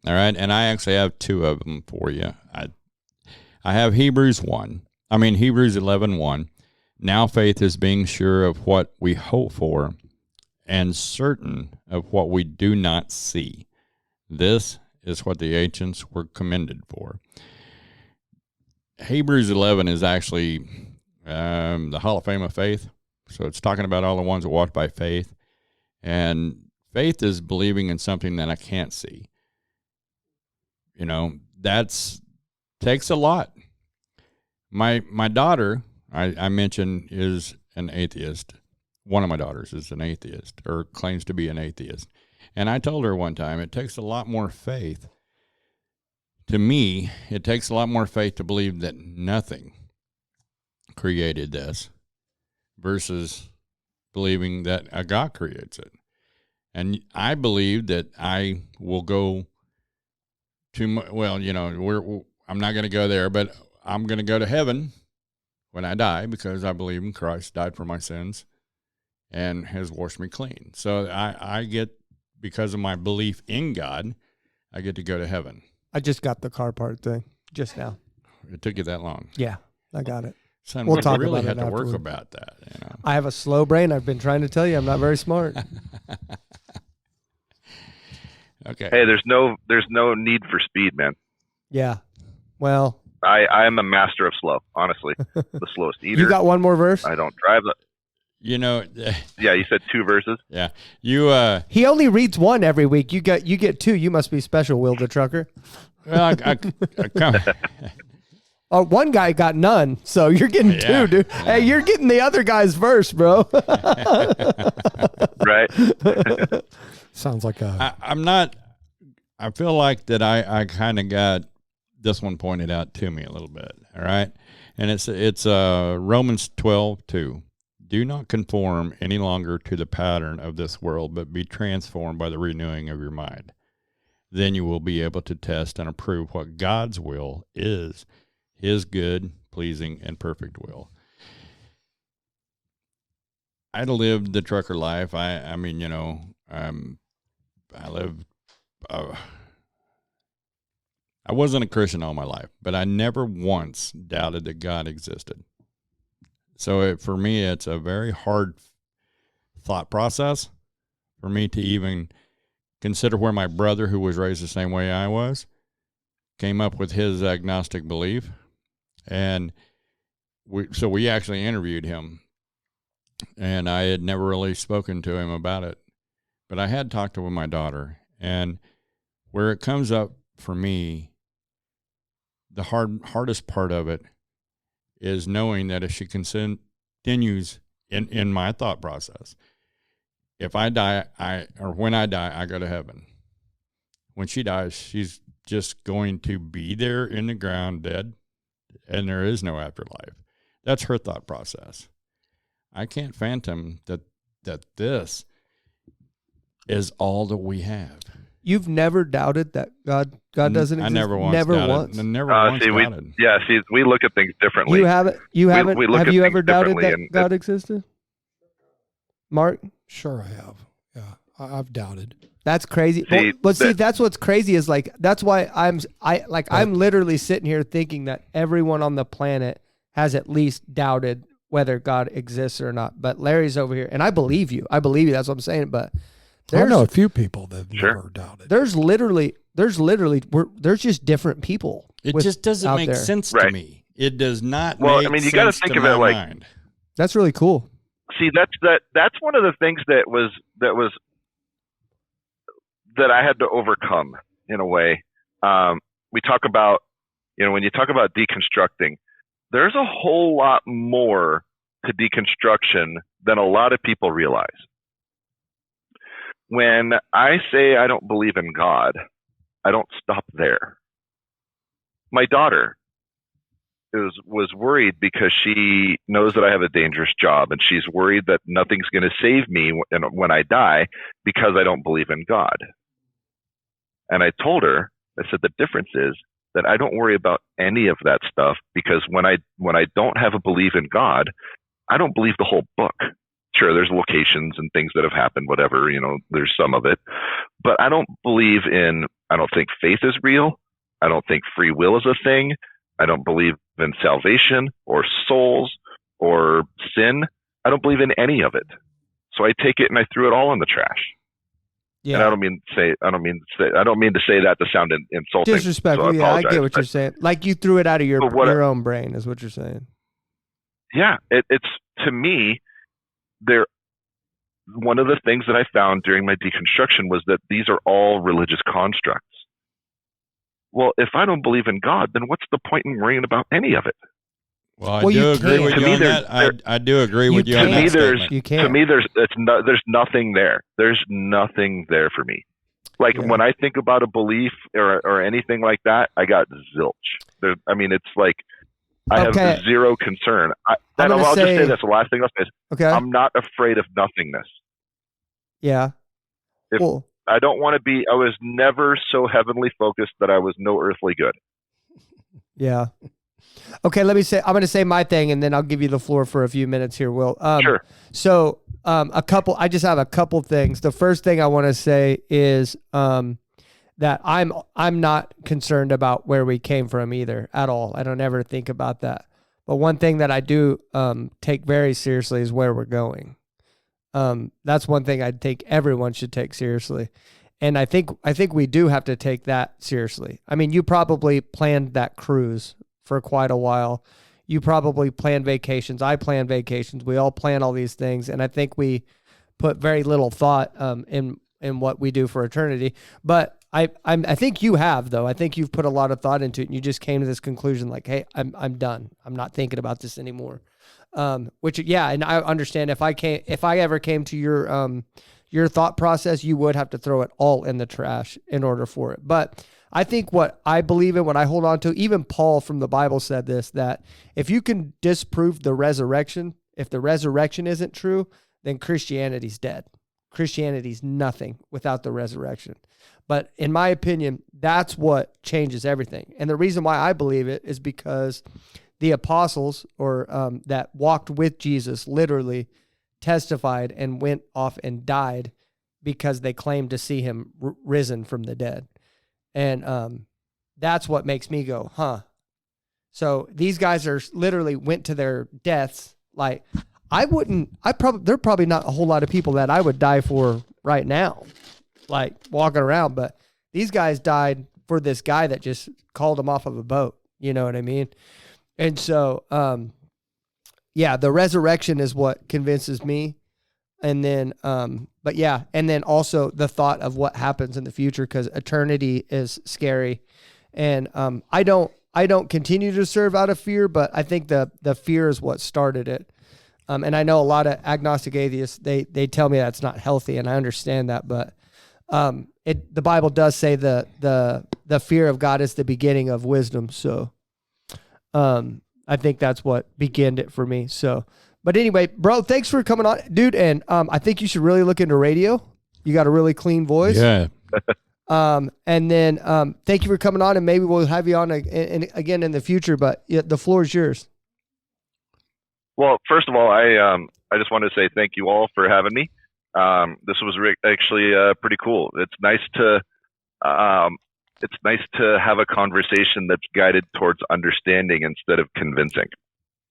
All right, and I actually have two of them for you. I have Hebrews 11:1. Now faith is being sure of what we hope for and certain of what we do not see. This is what the ancients were commended for. Hebrews 11 is actually the Hall of Fame of Faith. So it's talking about all the ones that walk by faith. And faith is believing in something that I can't see. That's takes a lot. My daughter, I mentioned, is an atheist. One of my daughters is an atheist, or claims to be an atheist. And I told her one time, it takes a lot more faith. To me, it takes a lot more faith to believe that nothing created this versus believing that a God creates it. And I believe that I will go to, well, you know, I'm not going to go there, but I'm going to go to heaven when I die because I believe in Christ died for my sins and has washed me clean. So I get, because of my belief in God, I get to go to heaven. I just got the car part thing just now. It took you that long. Yeah, I got it. Son, We'll we talk really about had it to work afterward. about that. You know. I have a slow brain. I've been trying to tell you I'm not very smart. Okay. Hey, there's no need for speed, man. Yeah. Well, I am a master of slow, honestly. The slowest eater. you got one more verse? I don't drive the. You know, Yeah, you said 2 verses. yeah. You He only reads one every week. You get 2. You must be special, Will the Trucker. well, I come. Oh, one guy got none, so you're getting Yeah. 2, dude. Hey, you're getting the other guy's verse, bro. Right. Sounds like a I'm not. I feel like that I kind of got this one pointed out to me a little bit. All right, and it's Romans 12:2. Do not conform any longer to the pattern of this world, but be transformed by the renewing of your mind. Then you will be able to test and approve what God's will is, His good, pleasing, and perfect will. I lived the trucker life. I mean, you know, I lived. I wasn't a Christian all my life, but I never once doubted that God existed. So for me, it's a very hard thought process for me to even consider where my brother, who was raised the same way I was, came up with his agnostic belief. And we actually interviewed him, and I had never really spoken to him about it. But I had talked to my daughter, and where it comes up for me, the hardest part of it is knowing that if she continues in my thought process, if I die, when I die, I go to heaven. When she dies, she's just going to be there in the ground, dead, and there is no afterlife. That's her thought process. I can't fathom that this is all that we have. You've never doubted that God doesn't exist? I never once Never doubted. once? Never once doubted. We look at things differently. You haven't? You haven't? we look Have at you things ever doubted differently, that and God existed? Mark? sure I have. Yeah, I've doubted. That's crazy. See, See, that's what's crazy is like, that's why I'm literally sitting here thinking that everyone on the planet has at least doubted whether God exists or not. But Larry's over here, and I believe you. That's what I'm saying. But I know a few people that have Sure. never doubted. there's just different people. It with- just doesn't out make there. sense to Right. me. It does not Well, make I mean, you sense gotta think to of it my like- mind. That's really cool. See, that's one of the things that I had to overcome in a way. We talk about, when you talk about deconstructing, there's a whole lot more to deconstruction than a lot of people realize. When I say I don't believe in God, I don't stop there. My daughter was worried because she knows that I have a dangerous job, and she's worried that nothing's going to save me when I die because I don't believe in God. And I told her, I said, the difference is that I don't worry about any of that stuff, because when I don't have a belief in God, I don't believe the whole book. Sure, there's locations and things that have happened, whatever, there's some of it. But I don't think faith is real. I don't think free will is a thing. I don't believe in salvation or souls or sin. I don't believe in any of it. So I take it and I threw it all in the trash. Yeah. And I don't mean to say that to sound insulting. Disrespectful. So Yeah, I apologize. get what you're saying. Like, you threw it out of your But what own brain is what you're saying. Yeah, it's to me, one of the things that I found during my deconstruction was that these are all religious constructs. well, if I don't believe in God, then what's the point in worrying about any of it? Well, I Well, do you agree can't. with To you me, on that. I do agree with you on To that me, statement. You to can't. me, there's nothing there. There's nothing there for me. Like Yeah. when I think about a belief or anything like that, I got zilch. It's like I Okay. have zero concern. I'm I'll gonna just say- say this. The last thing I'll say is Okay. I'm not afraid of nothingness. Yeah. If- Well, I don't want to be. I was never so heavenly focused that I was no earthly good. yeah. Okay, I'm going to say my thing, and then I'll give you the floor for a few minutes here, Will. Sure. So, I just have a couple things. The first thing I want to say is that I'm not concerned about where we came from either at all. I don't ever think about that. But one thing that I do take very seriously is where we're going. That's one thing I think everyone should take seriously. And I think we do have to take that seriously. I mean, you probably planned that cruise for quite a while. You probably plan vacations. I plan vacations. We all plan all these things. And I think we put very little thought in what we do for eternity. But I think you have, though. I think you've put a lot of thought into it, and you just came to this conclusion like, hey, I'm done. I'm not thinking about this anymore. Which, yeah, and I understand if I ever came to your thought process, you would have to throw it all in the trash in order for it. But I think what I believe in, what I hold on to, even Paul from the Bible said this, that if you can disprove the resurrection, if the resurrection isn't true, then Christianity's dead. Christianity's nothing without the resurrection. But in my opinion, that's what changes everything. And the reason why I believe it is because the apostles that walked with Jesus literally testified and went off and died because they claimed to see him risen from the dead. And that's what makes me go, huh? So these guys are literally went to their deaths. Like there are probably not a whole lot of people that I would die for right now, like walking around, but these guys died for this guy that just called them off of a boat. You know what I mean? And so, yeah, the resurrection is what convinces me. And then, but yeah, and then also the thought of what happens in the future, because eternity is scary. And I don't continue to serve out of fear, but I think the fear is what started it. And I know a lot of agnostic atheists, they tell me that's not healthy, and I understand that, but the Bible does say the fear of God is the beginning of wisdom. So I think that's what began it for me. So, but anyway, bro, thanks for coming on, dude. And I think you should really look into radio. You got a really clean voice. Yeah. And then thank you for coming on, and maybe we'll have you on again in the future. But yeah, the floor is yours. Well, first of all, I just want to say thank you all for having me. This was actually pretty cool. It's nice to have a conversation that's guided towards understanding instead of convincing.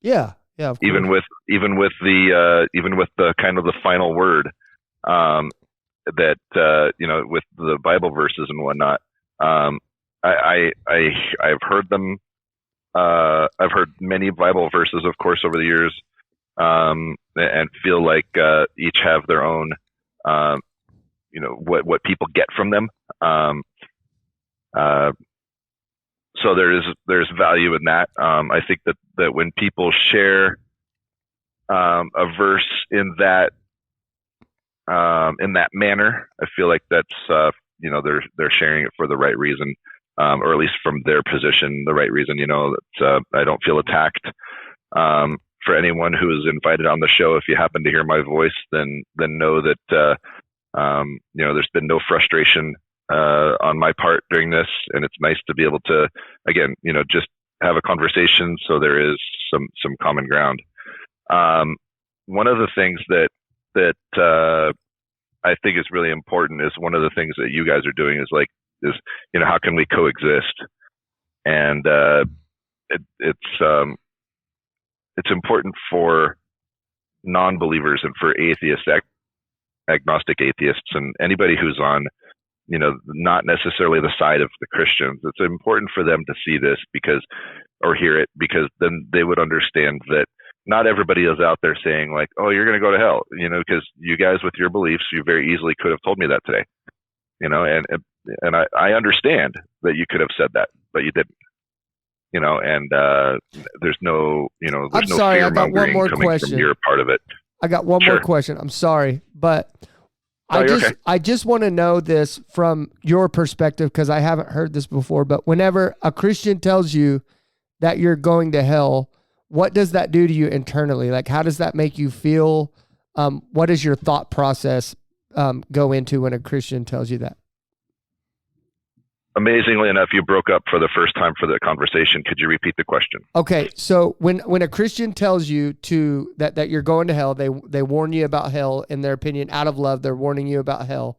Yeah, yeah. Of course. Even with the kind of the final word, that with the Bible verses and whatnot. I've heard them. I've heard many Bible verses, of course, over the years, and feel like each have their own, what people get from them. So there's value in that. I think that when people share a verse in that manner, I feel like that's they're sharing it for the right reason. Or at least from their position, the right reason. I don't feel attacked. For anyone who is invited on the show, if you happen to hear my voice, then know that there's been no frustration on my part during this, and it's nice to be able to, again, just have a conversation, so there is some common ground. One of the things that I think is really important is one of the things that you guys are doing is how can we coexist? And it's important for non-believers and for atheists, agnostic atheists, and anybody who's on, not necessarily the side of the Christians. It's important for them to see this or hear it, because then they would understand that not everybody is out there saying like, oh, you're going to go to hell, because you guys with your beliefs, you very easily could have told me that today. and I understand that you could have said that, but you didn't. And there's no, there's I'm no sorry, fear I got one mongering more coming question. from your part of it. I got one Sure. more question. I'm sorry, but You're okay. I just want to know this from your perspective, because I haven't heard this before. But whenever a Christian tells you that you're going to hell, what does that do to you internally? Like, how does that make you feel? What does your thought process go into when a Christian tells you that? Amazingly enough, you broke up for the first time for the conversation. Could you repeat the question? Okay, so when a Christian tells you that you're going to hell, they warn you about hell. In their opinion, out of love, they're warning you about hell.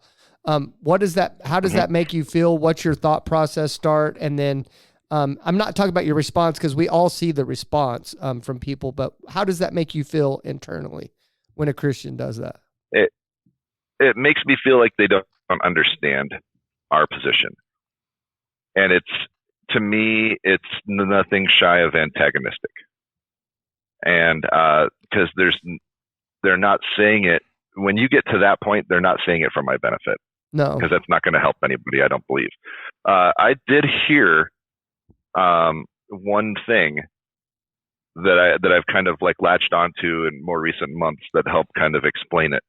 What does that? How does that make you feel? What's your thought process start? And then I'm not talking about your response, because we all see the response from people. But how does that make you feel internally when a Christian does that? It makes me feel like they don't understand our position. And to me, it's nothing shy of antagonistic. And because they're not saying it, when you get to that point, they're not saying it for my benefit. No. Because that's not going to help anybody, I don't believe. I did hear one thing that I've kind of like latched onto in more recent months that helped kind of explain it.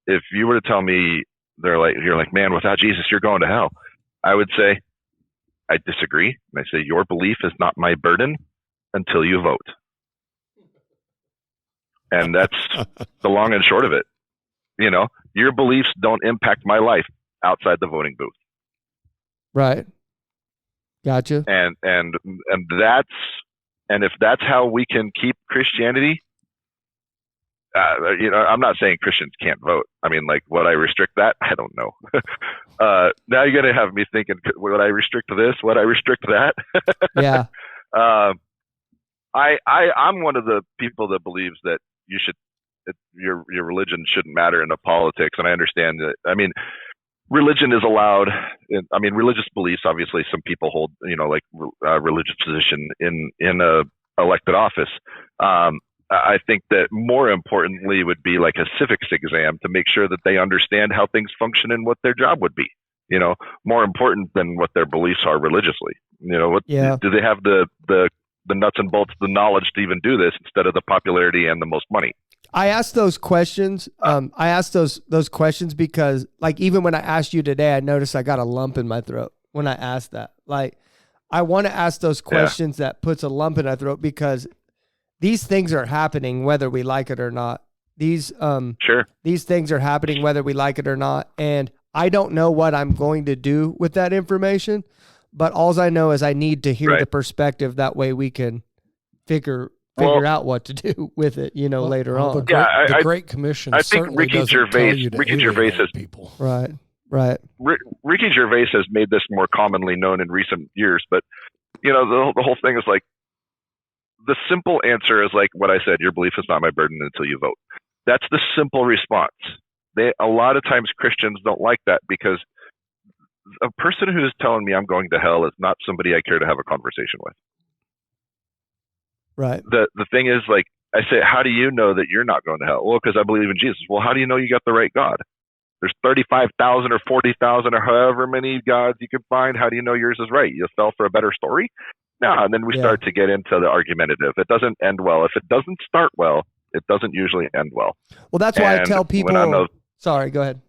If you were to tell me, you're like, man, without Jesus, you're going to hell, I would say, I disagree. And I say, your belief is not my burden until you vote. And that's the long and short of it. Your beliefs don't impact my life outside the voting booth. Right. Gotcha. And if that's how we can keep Christianity, I'm not saying Christians can't vote. I mean, like, would I restrict that? I don't know. Now you're going to have me thinking, would I restrict this? Would I restrict that? Yeah. I'm one of the people that believes that your religion shouldn't matter in the politics. And I understand that. I mean, religion is allowed. Religious beliefs, obviously some people hold, religious position in a elected office. I think that more importantly would be like a civics exam to make sure that they understand how things function and what their job would be, more important than what their beliefs are religiously. Do they have the nuts and bolts, the knowledge to even do this instead of the popularity and the most money? I asked those questions. I asked those questions because, like, even when I asked you today, I noticed I got a lump in my throat when I asked that. Like, I want to ask those questions that puts a lump in my throat, because these things are happening whether we like it or not. These things are happening whether we like it or not. And I don't know what I'm going to do with that information, but all I know is I need to hear the perspective. That way we can figure out what to do with it, later on. The Great Commission. I think Ricky Gervais has people. Right. Ricky Gervais has made this more commonly known in recent years, but the whole thing is like, the simple answer is like what I said, your belief is not my burden until you vote. That's the simple response. A lot of times Christians don't like that, because a person who is telling me I'm going to hell is not somebody I care to have a conversation with. Right. The thing is, like, I say, how do you know that you're not going to hell? Well, because I believe in Jesus. Well, how do you know you got the right God? There's 35,000 or 40,000 or however many gods you can find. How do you know yours is right? You fell for a better story? No, and then we start to get into the argumentative. It doesn't end well. If it doesn't start well, it doesn't usually end well. Well, that's why I tell people. Sorry, go ahead.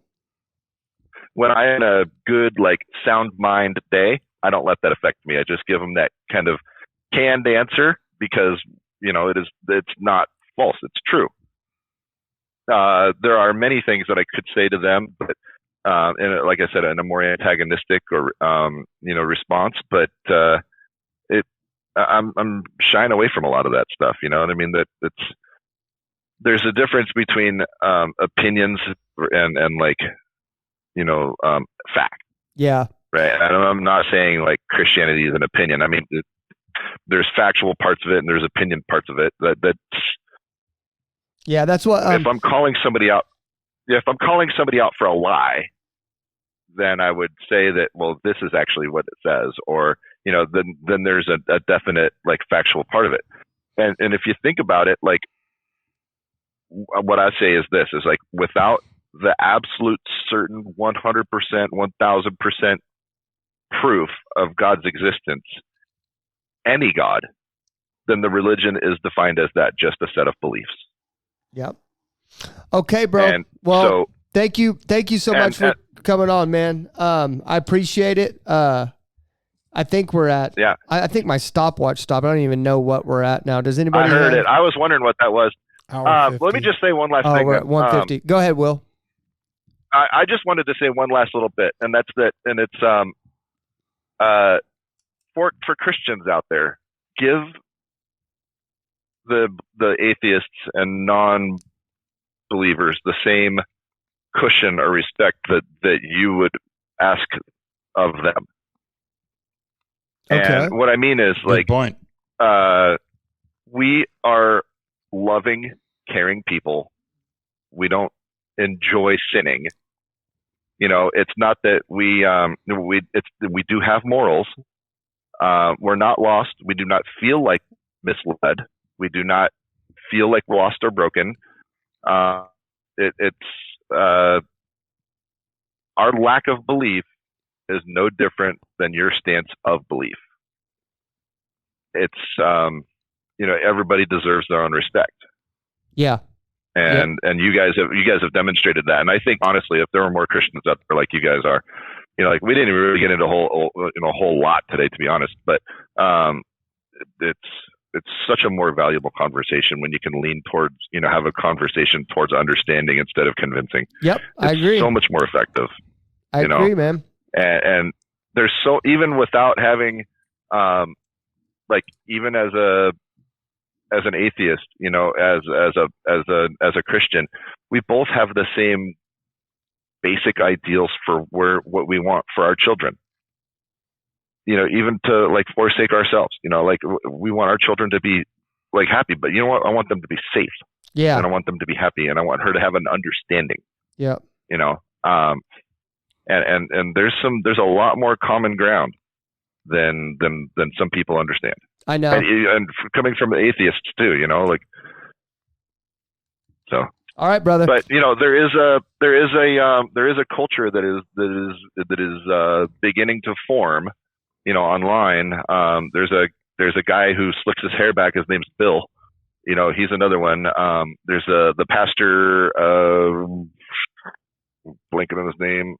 When I'm in a good, like, sound mind day, I don't let that affect me. I just give them that kind of canned answer, because it's not false. It's true. There are many things that I could say to them, but like I said, in a more antagonistic or response. But I'm shying away from a lot of that stuff. You know what I mean? There's a difference between opinions and like fact. Yeah. Right. I'm not saying like Christianity is an opinion. I mean, there's factual parts of it and there's opinion parts of it. That's what. If I'm calling somebody out for a lie, then I would say that, well, this is actually what it says, or then there's a definite like factual part of it. And if you think about it, like what I say is this is like, without the absolute certain 100%, 1000% proof of God's existence, any God, then the religion is defined as that, just a set of beliefs. Yep. Okay, bro. And well, so, thank you so much for coming on, man. I appreciate it. I think we're at. Yeah. I think my stopwatch stopped. I don't even know what we're at now. Does anybody? I heard it. I was wondering what that was. Hour Let me 50. just say one last Oh, thing. we're at 150. Go ahead, Will. I just wanted to say one last little bit, and that's that. And it's for Christians out there, give the atheists and non-believers the same cushion or respect that you would ask of them. Okay. And what I mean is, Good like, point. we are loving, caring people. We don't enjoy sinning. You know, it's not that we do have morals. We're not lost. We do not feel like misled. We do not feel like we're lost or broken. It's our lack of belief is no different than your stance of belief. It's everybody deserves their own respect. Yeah. And you guys have demonstrated that. And I think, honestly, if there were more Christians out there like you guys are, like, we didn't even really get into a whole lot today, to be honest. But it's such a more valuable conversation when you can lean towards, have a conversation towards understanding instead of convincing. Yep, I agree. So much more effective. I agree, man. And there's even without having, even as an atheist, as a Christian, we both have the same basic ideals for what we want for our children. Even to forsake ourselves. We want our children to be happy, but you know what? I want them to be safe. Yeah. And I want them to be happy, and I want her to have an understanding. Yeah. And there's a lot more common ground than some people understand. I know. And coming from atheists too, so. All right, brother. But there is a culture that is beginning to form, online. There's a guy who slicks his hair back. His name's Bill. He's another one. There's the pastor, blanking on his name,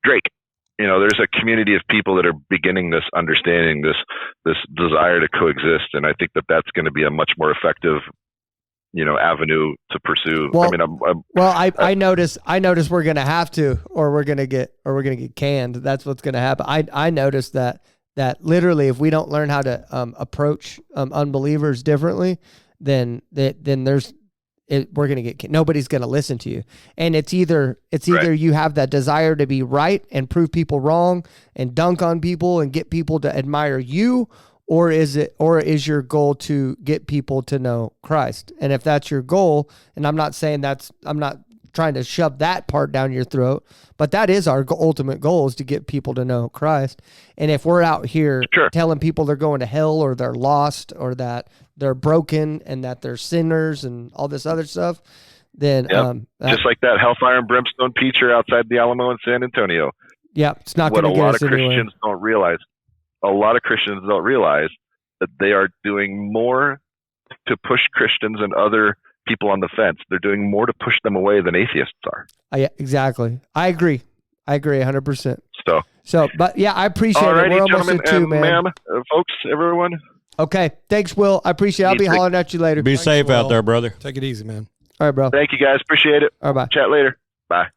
Drake. There's a community of people that are beginning this understanding, this desire to coexist, and I think that that's going to be a much more effective, avenue to pursue. Well, I notice we're going to have to, or we're going to get canned. That's what's going to happen. I noticed that literally, if we don't learn how to approach unbelievers differently, then we're going to get, nobody's going to listen to you. And it's either Right. you have that desire to be right and prove people wrong and dunk on people and get people to admire you, or is your goal to get people to know Christ? And if that's your goal, and I'm not trying to shove that part down your throat, but that is our ultimate goal, is to get people to know Christ. And if we're out here Sure. telling people they're going to hell, or they're lost, or that they're broken, and that they're sinners and all this other stuff, then Yep. Just like that hellfire and brimstone preacher outside the Alamo in San Antonio. it's not What going a to get lot us of anywhere. Christians don't realize. A lot of Christians don't realize that they are doing more to push Christians and other people on the fence. They're doing more to push them away than atheists are. Yeah, exactly. I agree 100%. So, but yeah, I appreciate it. alrighty, We're almost gentlemen at 2, and man. ma'am, folks, everyone. Okay. Thanks, Will. I appreciate it. I'll be Thanks. hollering at you later. Be safe Will. out there, brother. Take it easy, man. All right, bro. Thank you, guys. Appreciate it. All right, bye. Chat later. Bye.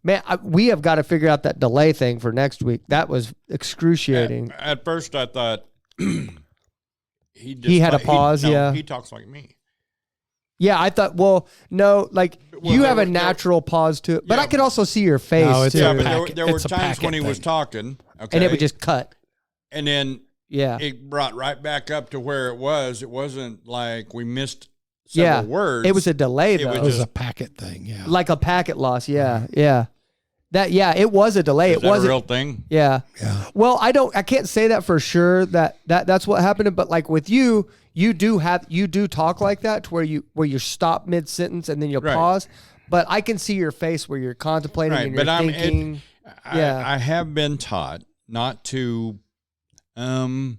Man, we have got to figure out that delay thing for next week. That was excruciating. At first, I thought He had a pause, yeah. He talks like me. Yeah, I thought, well, no, like, Well, you there have a was- natural pause to it, but Yeah. I could also see your face, No, it's too. Yeah, but packet- there were it's a times when packet he was thing. talking, okay, and it would just cut. and then Yeah. it brought right back up to where it was. It wasn't like we missed Yeah. several words. It was a delay, It though. was It was just- a packet thing, yeah. Like a packet loss. Yeah. Yeah. It was a delay. Is It that wasn't. a real thing? Yeah. Yeah. Well, I can't say that for sure that's what happened, but like with you do talk like that, to where you stop mid sentence and then you'll Right. pause. but I can see your face where you're contemplating Right, and you're but thinking. I have been taught not to, yeah.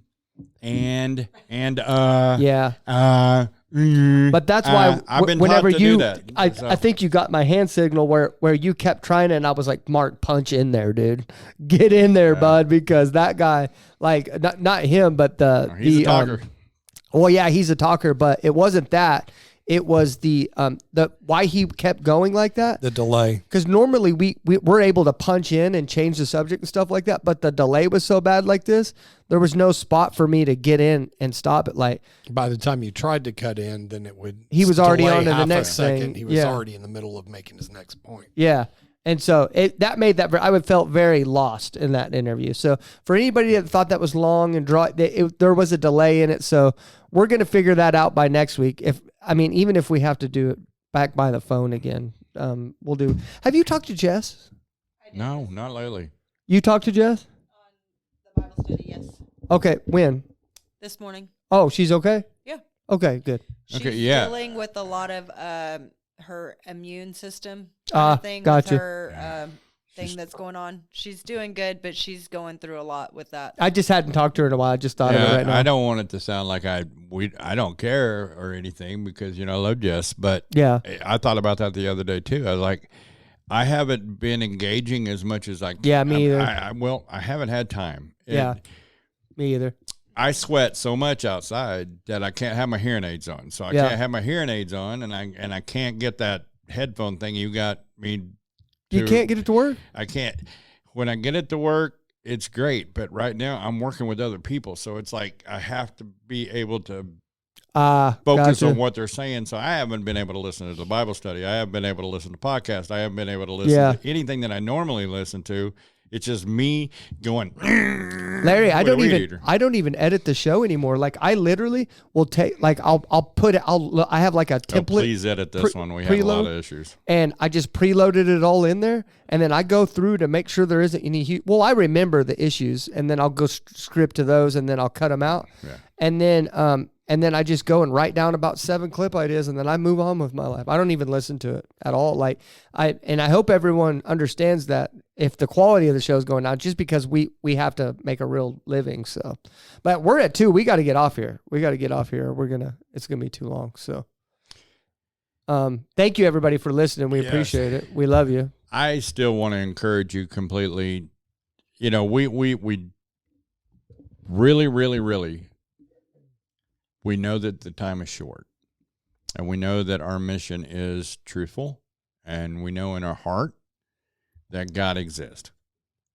But that's why I've been whenever taught to you, do that. I think you got my hand signal where you kept trying it, and I was like, Mark, punch in there, dude, get in there, bud, because that guy, like, not him, but he's a talker. Well, yeah, he's a talker, but it wasn't that. It was the why he kept going like that. The delay. Because normally we're able to punch in and change the subject and stuff like that, but the delay was so bad like this, there was no spot for me to get in and stop it. Like By the time you tried to cut in, then it would. He was already delay on to the half a next second. thing. He was Yeah. already in the middle of making his next point. Yeah. And so that made that I would felt very lost in that interview. So for anybody that thought that was long and there was a delay in it. So we're going to figure that out by next week. Even if we have to do it back by the phone again, we'll do. Have you talked to Jess? No, not lately. You talked to Jess? On the Bible study, yes. Okay. When? This morning. Oh, she's okay? Yeah. Okay, good. She's Okay, yeah. dealing with a lot of her immune system thing gotcha. with her thing that's going on. She's doing good, but she's going through a lot with that. I just hadn't talked to her in a while. I just thought of it right now. I don't want it to sound like I don't care or anything because I love Jess, but Yeah. I thought about that the other day too. I was like, I haven't been engaging as much as I. Yeah, me either. I haven't had time. Yeah. Me either. I sweat so much outside that I can't have my hearing aids on. So I can't have my hearing aids on, and I can't get that headphone thing you got me. You can't get it to work? I can't. When I get it to work, it's great. But right now, I'm working with other people, so it's like I have to be able to focus gotcha. on what they're saying. So I haven't been able to listen to the Bible study. I haven't been able to listen to podcasts. I haven't been able to listen to anything that I normally listen to. It's just me going. Larry, I don't even edit the show anymore. Like I literally will take I'll put it. I have like a template. Please edit this one. We have a lot of issues. And I just preloaded it all in there, and then I go through to make sure there isn't any. Well, I remember the issues, and then I'll go script to those, and then I'll cut them out. Yeah. And then I just go and write down about 7 clip ideas, and then I move on with my life. I don't even listen to it at all. I hope everyone understands that if the quality of the show is going down, just because we have to make a real living. So, but we're at 2. We got to get off here. It's gonna be too long. So, thank you everybody for listening. We appreciate it. We love you. I still want to encourage you completely. We really, really, really. We know that the time is short, and we know that our mission is truthful, and we know in our heart that God exists.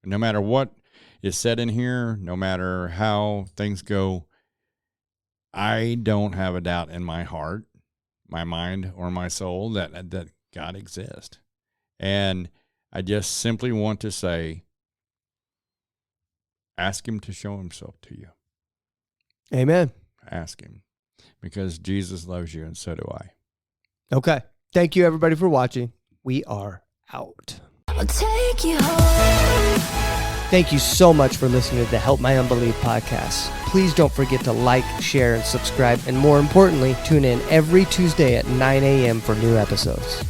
No matter what is said in here, no matter how things go, I don't have a doubt in my heart, my mind, or my soul that God exists. And I just simply want to say, ask him to show himself to you. Amen. Ask him, because Jesus loves you, and so do I. Okay. Thank you, everybody, for watching. We are out. I'll take you home. Thank you so much for listening to the Help My Unbelief podcast. Please don't forget to like, share, and subscribe. And more importantly, tune in every Tuesday at 9 a.m. for new episodes.